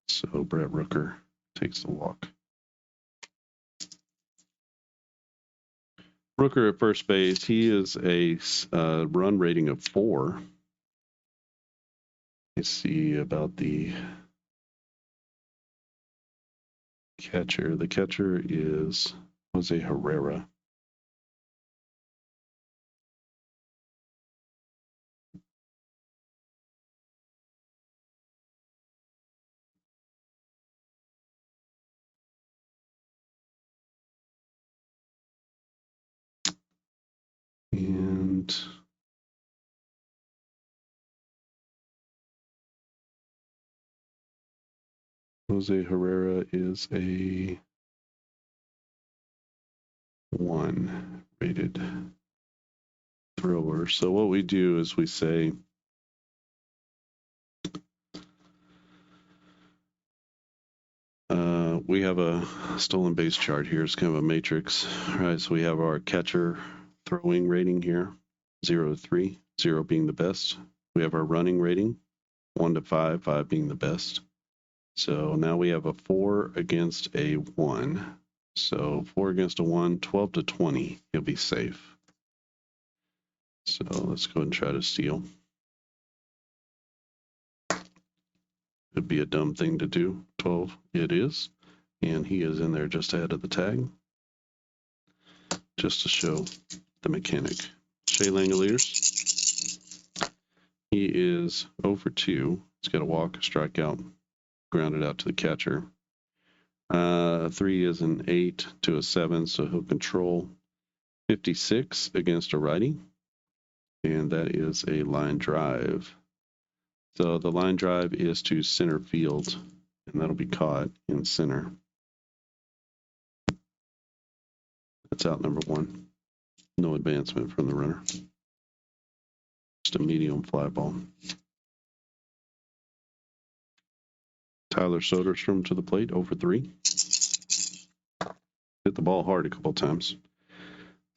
So Brent Rooker takes the walk. Rooker at first base, he is a run rating of 4. Let's see about the catcher. The catcher is Jose Herrera. And Jose Herrera is a 1 rated thrower. So what we do is we say we have a stolen base chart here. It's kind of a matrix. All right, so we have our catcher throwing rating here, 0 to 3, 0 being the best. We have our running rating, 1 to 5, 5 being the best. So now we have a 4 against a 1. So 4 against a 1, 12 to 20, he'll be safe. So let's go ahead and try to steal. It'd be a dumb thing to do. 12, it is. And he is in there just ahead of the tag. Just to show the mechanic. Shea Langeliers. He is 0 for 2. He's got a walk, a strikeout, grounded out to the catcher. 3 is an 8 to a 7, so he'll control 56 against a righty. And that is a line drive. So the line drive is to center field, and that'll be caught in center. That's out number 1. No advancement from the runner. Just a medium fly ball. Tyler Soderstrom to the plate, 0 for 3. Hit the ball hard a couple times.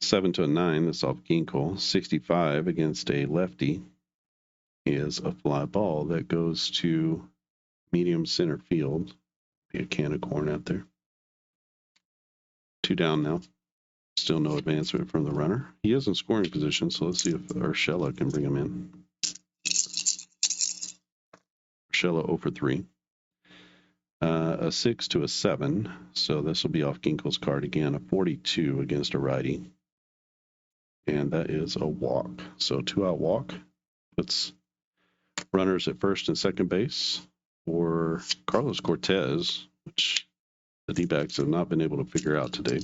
7 to a 9, that's off Ginkel. 65 against a lefty is a fly ball that goes to medium center field. Be a can of corn out there. 2 down now. Still no advancement from the runner. He is in scoring position, so let's see if Urshela can bring him in. Urshela 0 for 3. A 6 to a 7, so this will be off Ginkel's card again. A 42 against a righty. And that is a walk. So 2-out walk puts runners at first and second base for Carlos Cortez, which the D-backs have not been able to figure out today.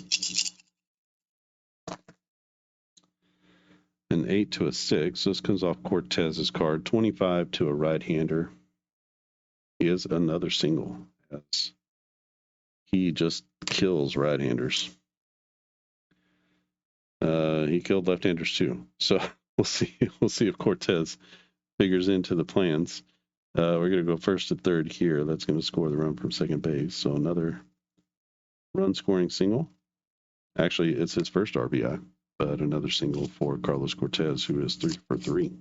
An 8 to a 6. This comes off Cortez's card. 25 to a right-hander is another single. As he just kills right-handers. He killed left-handers too. So we'll see. We'll see if Cortez figures into the plans. We're going to go first to third here. That's going to score the run from second base. So another run-scoring single. Actually, it's his first RBI, but another single for Carlos Cortez, who is 3 for 3.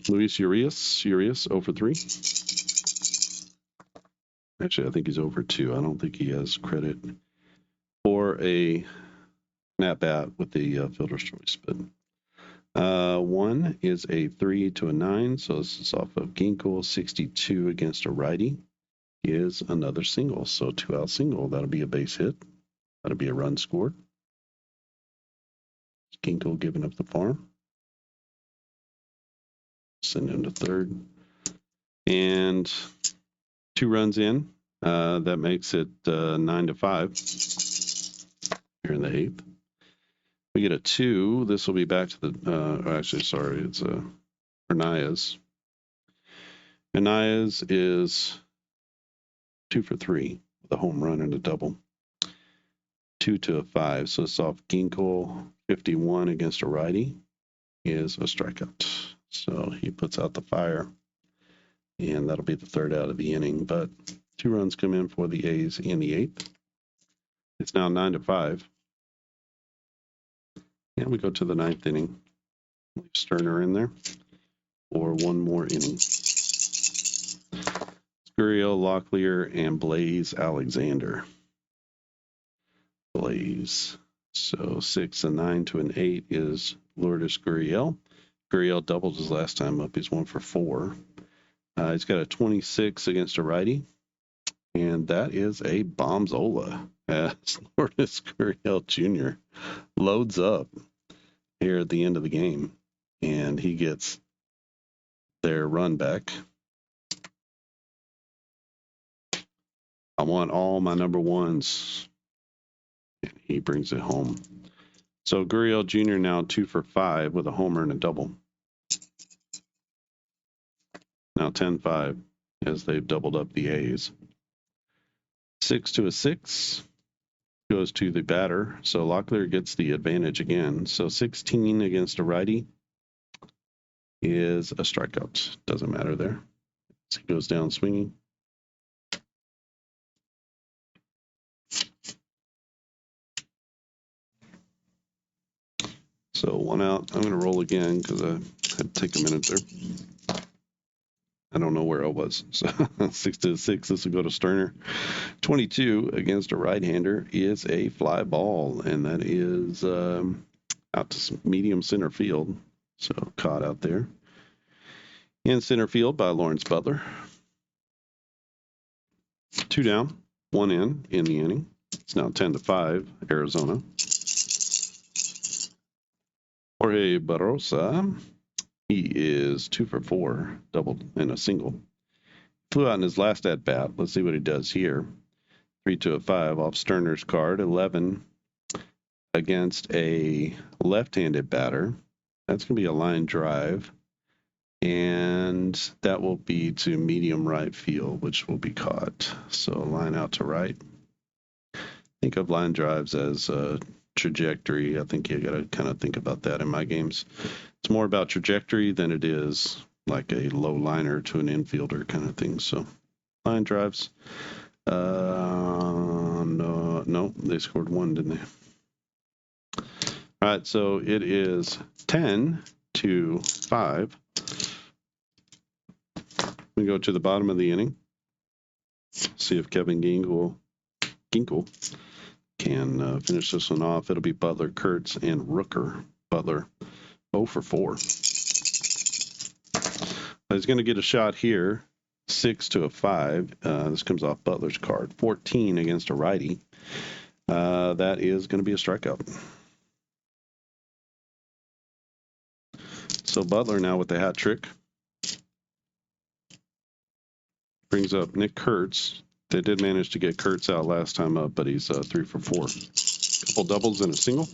Luis Urias 0 for 3. Actually, I think he's 0 for 2. I don't think he has credit for a at-bat with the fielder's choice. But 1 is a 3 to a 9, so this is off of Ginkel. 62 against a righty is another single. So 2-out single. That'll be a base hit. That'll be a run scored. Ginkel giving up the farm. Send him to third. And 2 runs in. That makes it 9 to 5 here in the 8th. We get a 2. This will be back to the, actually, sorry, it's Hernandez. Hernandez is 2 for 3 with a home run and a double. 2 to a 5. So it's off Ginkel. 51 against a righty is a strikeout. So he puts out the fire, and that'll be the 3rd out of the inning. But 2 runs come in for the A's in the 8th. It's now 9 to 5. And we go to the 9th inning. Leave Sterner in there for 1 more inning. Gurriel, Locklear, and Blaze Alexander. Blaze. So 6 and 9 to an 8 is Lourdes Gurriel. Gurriel doubled his last time up. He's 1 for 4. He's got a 26 against a righty. And that is a bombzola as Lourdes Gurriel Jr. loads up here at the end of the game. And he gets their run back. I want all my number ones. And he brings it home. So Gurriel Jr. now 2 for 5 with a homer and a double. Now 10-5 as they've doubled up the A's. 6 to a 6 goes to the batter. So Locklear gets the advantage again. So 16 against a righty is a strikeout. Doesn't matter there. He goes down swinging. So 1 out. I'm going to roll again because I had to take a minute there. I don't know where I was. So 6 to 6. This will go to Sterner. 22 against a right-hander is a fly ball, and that is out to medium center field. So caught out there. In center field by Lawrence Butler. 2 down, 1 in the inning. It's now 10 to 5, Arizona. Jorge Barrosa, he is 2 for 4, doubled and a single. Flew out in his last at bat. Let's see what he does here. 3-5 off Sterner's card. 11 against a left-handed batter. That's going to be a line drive. And that will be to medium right field, which will be caught. So line out to right. Think of line drives as a trajectory. I think you got to kind of think about that in my games. It's more about trajectory than it is like a low liner to an infielder kind of thing. So line drives. No, they scored 1, didn't they? All right, so it is 10-5. We go to the bottom of the inning. See if Kevin Ginkel can finish this one off. It'll be Butler, Kurtz, and Rooker. Butler 0 for 4. He's going to get a shot here. 6-5. This comes off Butler's card. 14 against a righty. That is going to be a strikeout. So Butler now with the hat trick. Brings up Nick Kurtz. They did manage to get Kurtz out last time up, but he's 3 for 4. Couple doubles and a single.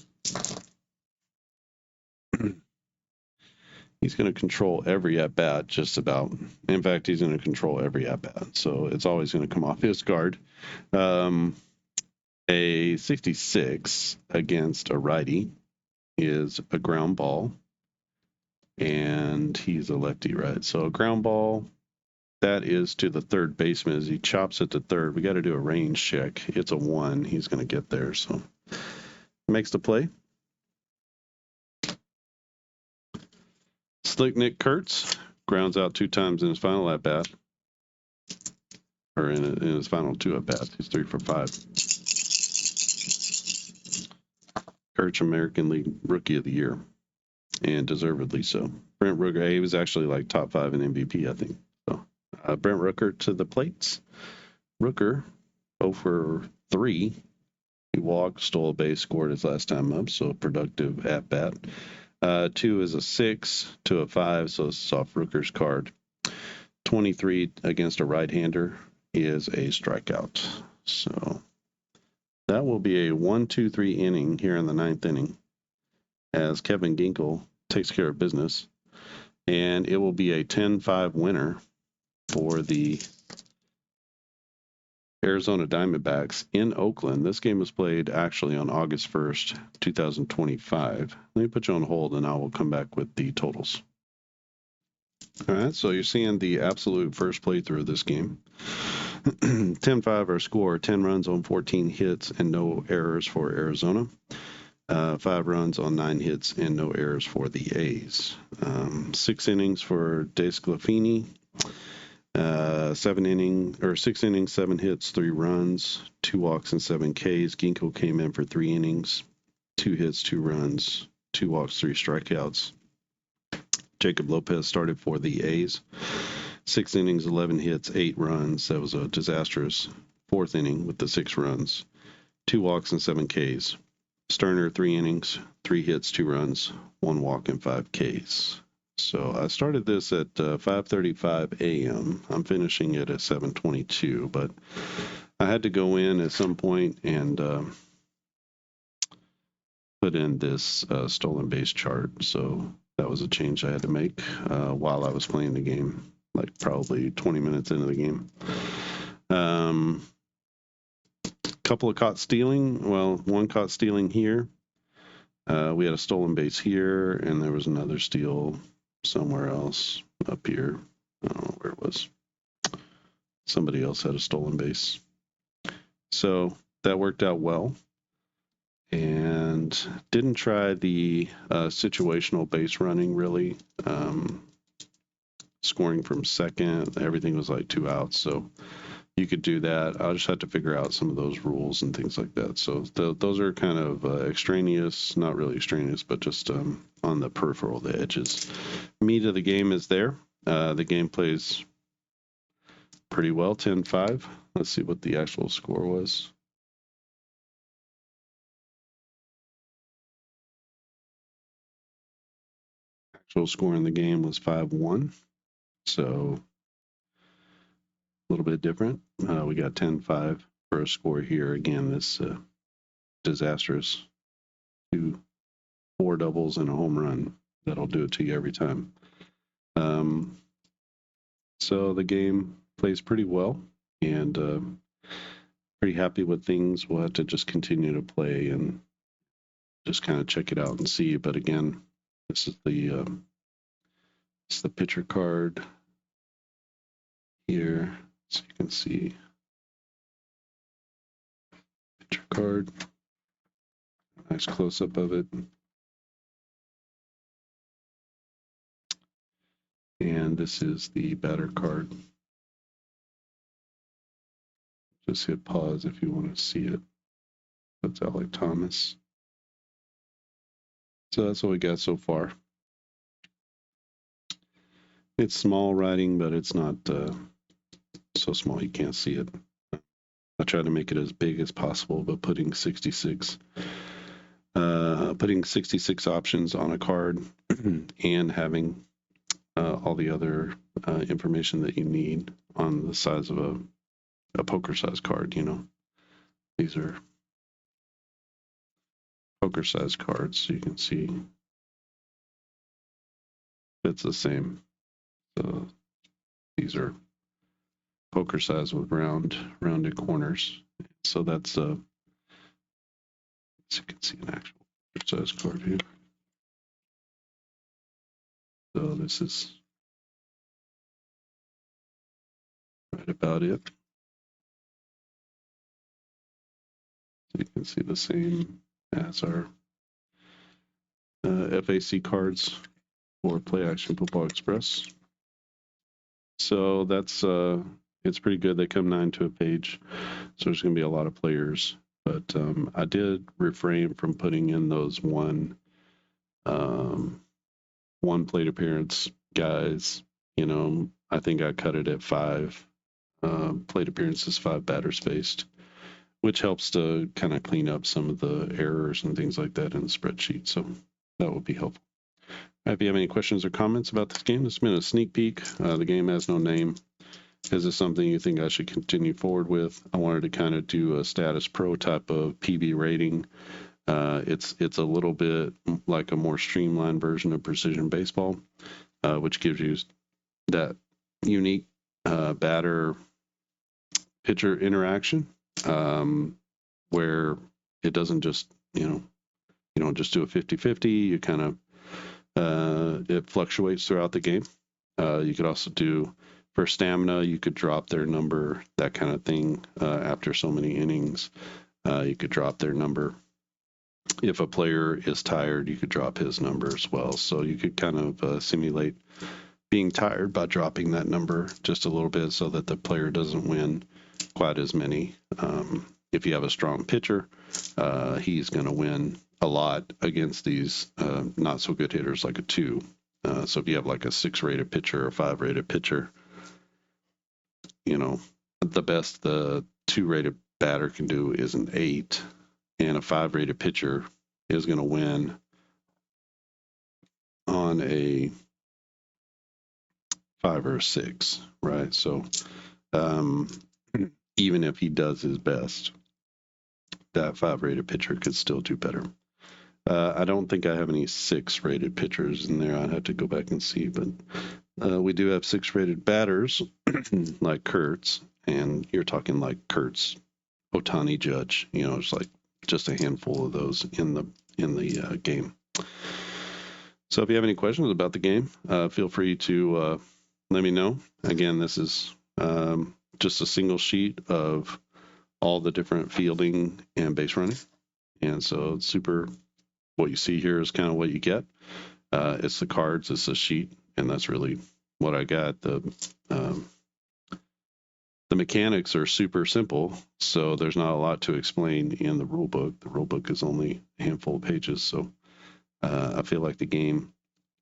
He's going to control every at-bat, just about. In fact, he's going to control every at-bat, so it's always going to come off his guard. A 66 against a righty is a ground ball, and he's a lefty, right? So a ground ball, that is to the third baseman as he chops it to third. We got to do a range check. It's a 1. He's going to get there, so makes the play. Slick Nick Kurtz grounds out 2 times in his final at bat, or in his final 2 at bats. He's 3 for 5. Kurtz, American League Rookie of the Year, and deservedly so. Brent Rooker, he was actually like top 5 in MVP, I think. So Brent Rooker to the plates. Rooker 0 for 3. He walked, stole a base, scored his last time up, so a productive at bat. 2 is a 6 to a 5, so it's off Rooker's card. 23 against a right-hander is a strikeout. So that will be a 1-2-3 inning here in the 9th inning as Kevin Ginkel takes care of business. And it will be a 10-5 winner for the Arizona Diamondbacks in Oakland. This game was played actually on August 1st, 2025. Let me put you on hold and I will come back with the totals. All right, so you're seeing the absolute first playthrough of this game. 10-5 our score, 10 runs on 14 hits and no errors for Arizona. 5 runs on 9 hits and no errors for the A's. 6 innings for DeSclafani. 6 innings, 7 hits, 3 runs, 2 walks, and 7 Ks. Ginkel came in for 3 innings, 2 hits, 2 runs, 2 walks, 3 strikeouts. Jacob Lopez started for the A's. 6 innings, 11 hits, 8 runs. That was a disastrous 4th inning with the 6 runs, 2 walks, and 7 Ks. Sterner, 3 innings, 3 hits, 2 runs, 1 walk, and 5 Ks. So I started this at 5:35 a.m. I'm finishing it at 7:22, but I had to go in at some point and put in this stolen base chart. So that was a change I had to make while I was playing the game, like probably 20 minutes into the game. Couple of caught stealing. Well, 1 caught stealing here. We had a stolen base here, and there was another steal somewhere else up here. I don't know where it was. Somebody else had a stolen base. So that worked out well. And didn't try the situational base running really. Scoring from second, everything was like 2 outs. So you could do that. I just had to figure out some of those rules and things like that. So those are kind of extraneous, not really extraneous, but just on the peripheral, the edges. Meat of the game is there. The game plays pretty well, 10-5. Let's see what the actual score was. actual score in the game was 5-1. So a little bit different. We got 10-5 for a score here. Again, this disastrous 4 doubles and a home run. That'll do it to you every time. So the game plays pretty well, and pretty happy with things. We'll have to just continue to play and just kind of check it out and see. But again, this is the pitcher card here, so you can see pitcher card. Nice close up of it. And this is the batter card. Just hit pause if you want to see it. That's Alec Thomas. So that's what we got so far. It's small writing, but it's not so small you can't see it. I tried to make it as big as possible, but putting 66 options on a card and having all the other information that you need on the size of a poker size card, you know. These are poker size cards, so you can see it's the same. So these are poker size with rounded corners. So that's so you can see an actual poker size card here. So this is right about it. So you can see the same as our FAC cards for Play Action Football Express. So that's it's pretty good. They come 9 to a page, so there's going to be a lot of players. But I did refrain from putting in those one plate appearance guys. You know, I think I cut it at 5 plate appearances, 5 batters faced, which helps to kind of clean up some of the errors and things like that in the spreadsheet. So that would be helpful. If you have any questions or comments about this game, this has been a sneak peek. The game has no name. Is this something you think I should continue forward with? I wanted to kind of do a Statis Pro type of PB rating. It's a little bit like a more streamlined version of Precision Baseball, which gives you that unique batter pitcher interaction, where it doesn't just, you don't just do a 50-50. You kind of it fluctuates throughout the game. You could also do, for stamina, you could drop their number, that kind of thing. After so many innings, you could drop their number. If a player is tired, you could drop his number as well. So you could kind of simulate being tired by dropping that number just a little bit so that the player doesn't win quite as many. If you have a strong pitcher, he's going to win a lot against these not so good hitters like a 2. So if you have like a 6 rated pitcher or 5 rated pitcher, the best the 2 rated batter can do is an 8, and a 5 rated pitcher is going to win on a 5 or a 6, right? So even if he does his best, that 5 rated pitcher could still do better. I don't think I have any 6 rated pitchers in there. I'd have to go back and see, but we do have 6 rated batters like Kurtz, and you're talking like Kurtz, Ohtani, Judge. It's like just a handful of those in the game. So if you have any questions about the game, feel free to let me know. Again, this is just a single sheet of all the different fielding and base running, and so it's super. What you see here is kind of what you get. It's the cards, it's the sheet, and that's really what I got. The mechanics are super simple, so there's not a lot to explain in the rule book. The rule book is only a handful of pages, so I feel like the game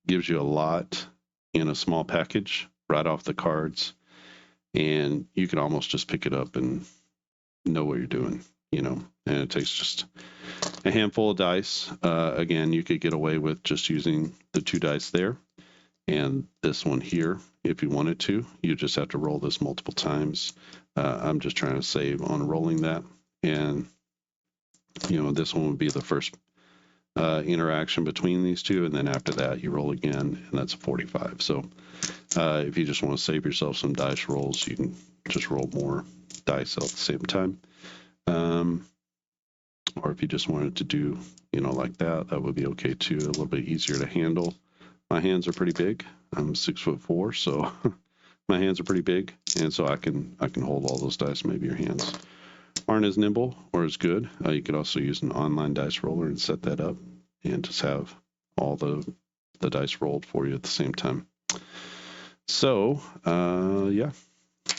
gives you a lot in a small package right off the cards, and you can almost just pick it up and know what you're doing, and it takes just a handful of dice. Again, you could get away with just using the 2 dice there. And this one here, if you wanted to, you just have to roll this multiple times. I'm just trying to save on rolling that. And, this one would be the first interaction between these two. And then after that, you roll again, and that's a 45. So if you just want to save yourself some dice rolls, you can just roll more dice at the same time. Or if you just wanted to do, like that, that would be okay too. A little bit easier to handle. My hands are pretty big. I'm 6'4", so my hands are pretty big, and so I can hold all those dice. Maybe your hands aren't as nimble or as good. You could also use an online dice roller and set that up, and just have all the dice rolled for you at the same time. So yeah,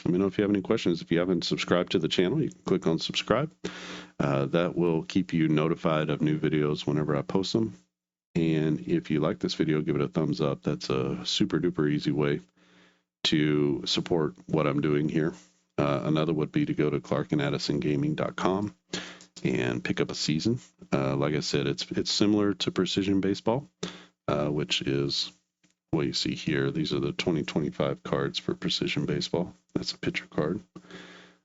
let me know if you have any questions. If you haven't subscribed to the channel, you can click on subscribe. That will keep you notified of new videos whenever I post them. And if you like this video, give it a thumbs up. That's a super duper easy way to support what I'm doing here. Another would be to go to clarkandaddisongaming.com and pick up a season. Like I said, it's similar to Precision Baseball, which is what you see here. These are the 2025 cards for Precision Baseball. That's a pitcher card.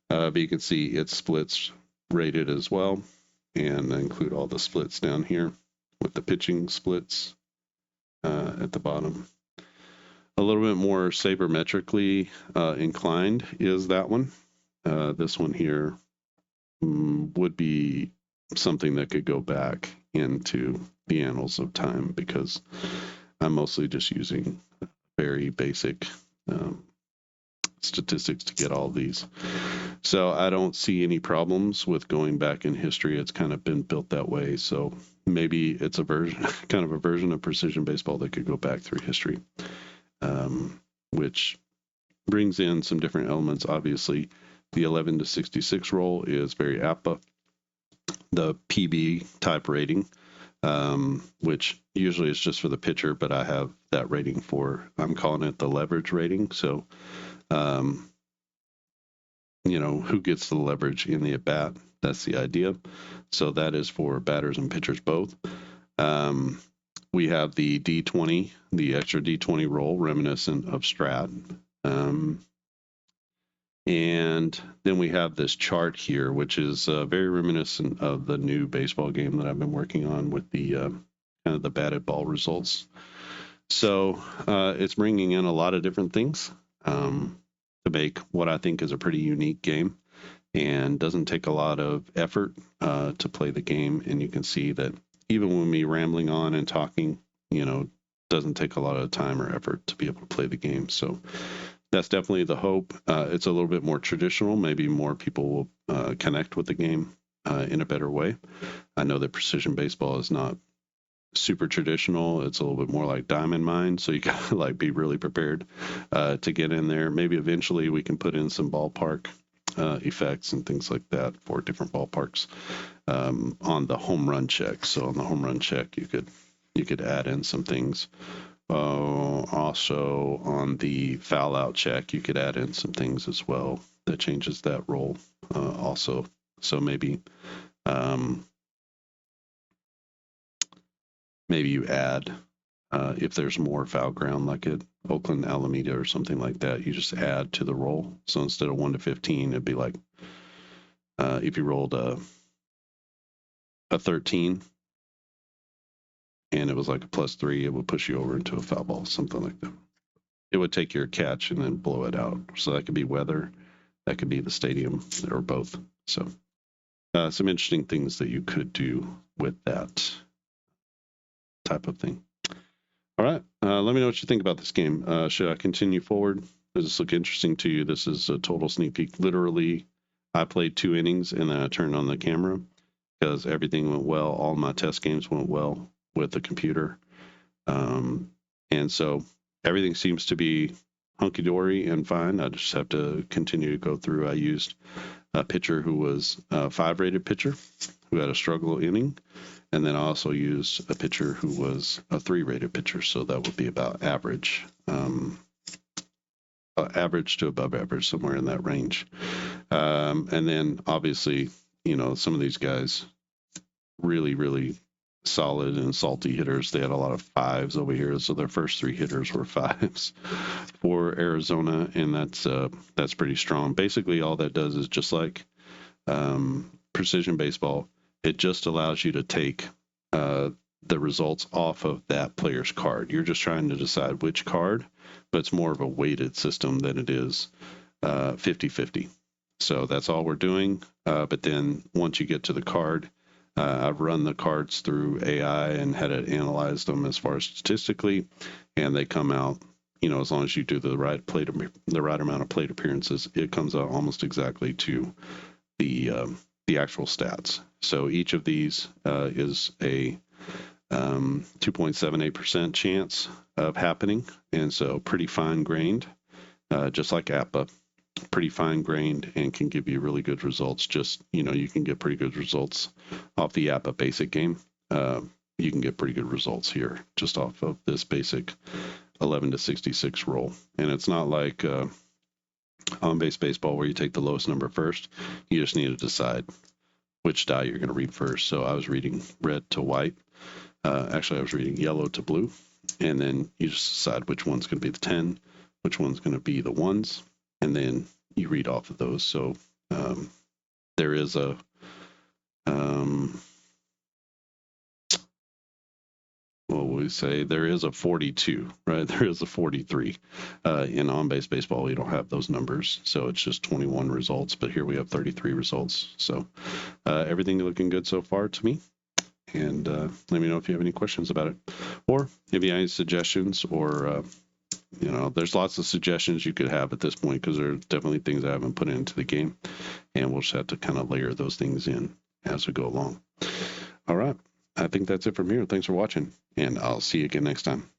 But you can see it splits rated as well, and I include all the splits down here with the pitching splits at the bottom. A little bit more sabermetrically inclined is that one. This one here would be something that could go back into the annals of time, because I'm mostly just using very basic statistics to get all these. So I don't see any problems with going back in history. It's kind of been built that way. So maybe it's a version of Precision Baseball that could go back through history, which brings in some different elements. Obviously, the 11 to 66 roll is very APBA. The PB type rating, which usually is just for the pitcher, but I have that rating I'm calling it the leverage rating. So, who gets the leverage in the at-bat? That's the idea. So that is for batters and pitchers both. We have the D20, the extra D20 roll, reminiscent of Strat. And then we have this chart here, which is very reminiscent of the new baseball game that I've been working on with the kind of the batted ball results. So it's bringing in a lot of different things to make what I think is a pretty unique game, and doesn't take a lot of effort to play the game. And you can see that even with me rambling on and talking, doesn't take a lot of time or effort to be able to play the game. So that's definitely the hope. It's a little bit more traditional. Maybe more people will connect with the game in a better way. I know that Precision Baseball is not super traditional. It's a little bit more like Diamond Mine, so you gotta be really prepared to get in there. Maybe eventually we can put in some ballpark effects and things like that for different ballparks on the home run check. So on the home run check, you could add in some things. Also on the foul out check, you could add in some things as well that changes that roll also. So maybe you add, if there's more foul ground, like at Oakland Alameda or something like that, you just add to the roll. So instead of 1 to 15, it'd be like, if you rolled a 13 and it was like a +3, it would push you over into a foul ball, something like that. It would take your catch and then blow it out. So that could be weather, that could be the stadium, or both. So some interesting things that you could do with that type of thing. All right, let me know what you think about this game. Should I continue forward? Does this look interesting to you? This is a total sneak peek. Literally, I played 2 innings and then I turned on the camera because everything went well. All my test games went well with the computer. And so everything seems to be hunky-dory and fine. I just have to continue to go through. I used a pitcher who was a 5-rated pitcher who had a struggle inning. And then I also used a pitcher who was a 3-rated pitcher. So that would be about average, average to above average, somewhere in that range. And then obviously, some of these guys really, really solid and salty hitters. They had a lot of fives over here, so their first 3 hitters were fives for Arizona, and that's pretty strong. Basically, all that does is just like precision baseball. It just allows you to take the results off of that player's card. You're just trying to decide which card, but it's more of a weighted system than it is 50-50. So that's all we're doing. But then once you get to the card, I've run the cards through AI and had it analyze them as far as statistically, and they come out, as long as you do the right amount of plate appearances, it comes out almost exactly to the actual stats. So each of these is a 2.78% chance of happening, and so pretty fine grained, just like APBA. Pretty fine grained and can give you really good results. Just, you can get pretty good results off the APBA basic game. You can get pretty good results here just off of this basic 11 to 66 roll. And it's not like on-base baseball where you take the lowest number first. You just need to decide which die you're going to read first. So I was reading red to white. Actually, I was reading yellow to blue. And then you just decide which one's going to be the 10, which one's going to be the ones. And then you read off of those. So there is a what would we say? There is a 42, right? There is a 43. In on-base baseball, you don't have those numbers, so it's just 21 results. But here we have 33 results. So everything looking good so far to me. And let me know if you have any questions about it, or if you have any suggestions, or there's lots of suggestions you could have at this point, because there are definitely things I haven't put into the game, and we'll just have to kind of layer those things in as we go along. All right. I think that's it from here. Thanks for watching, and I'll see you again next time.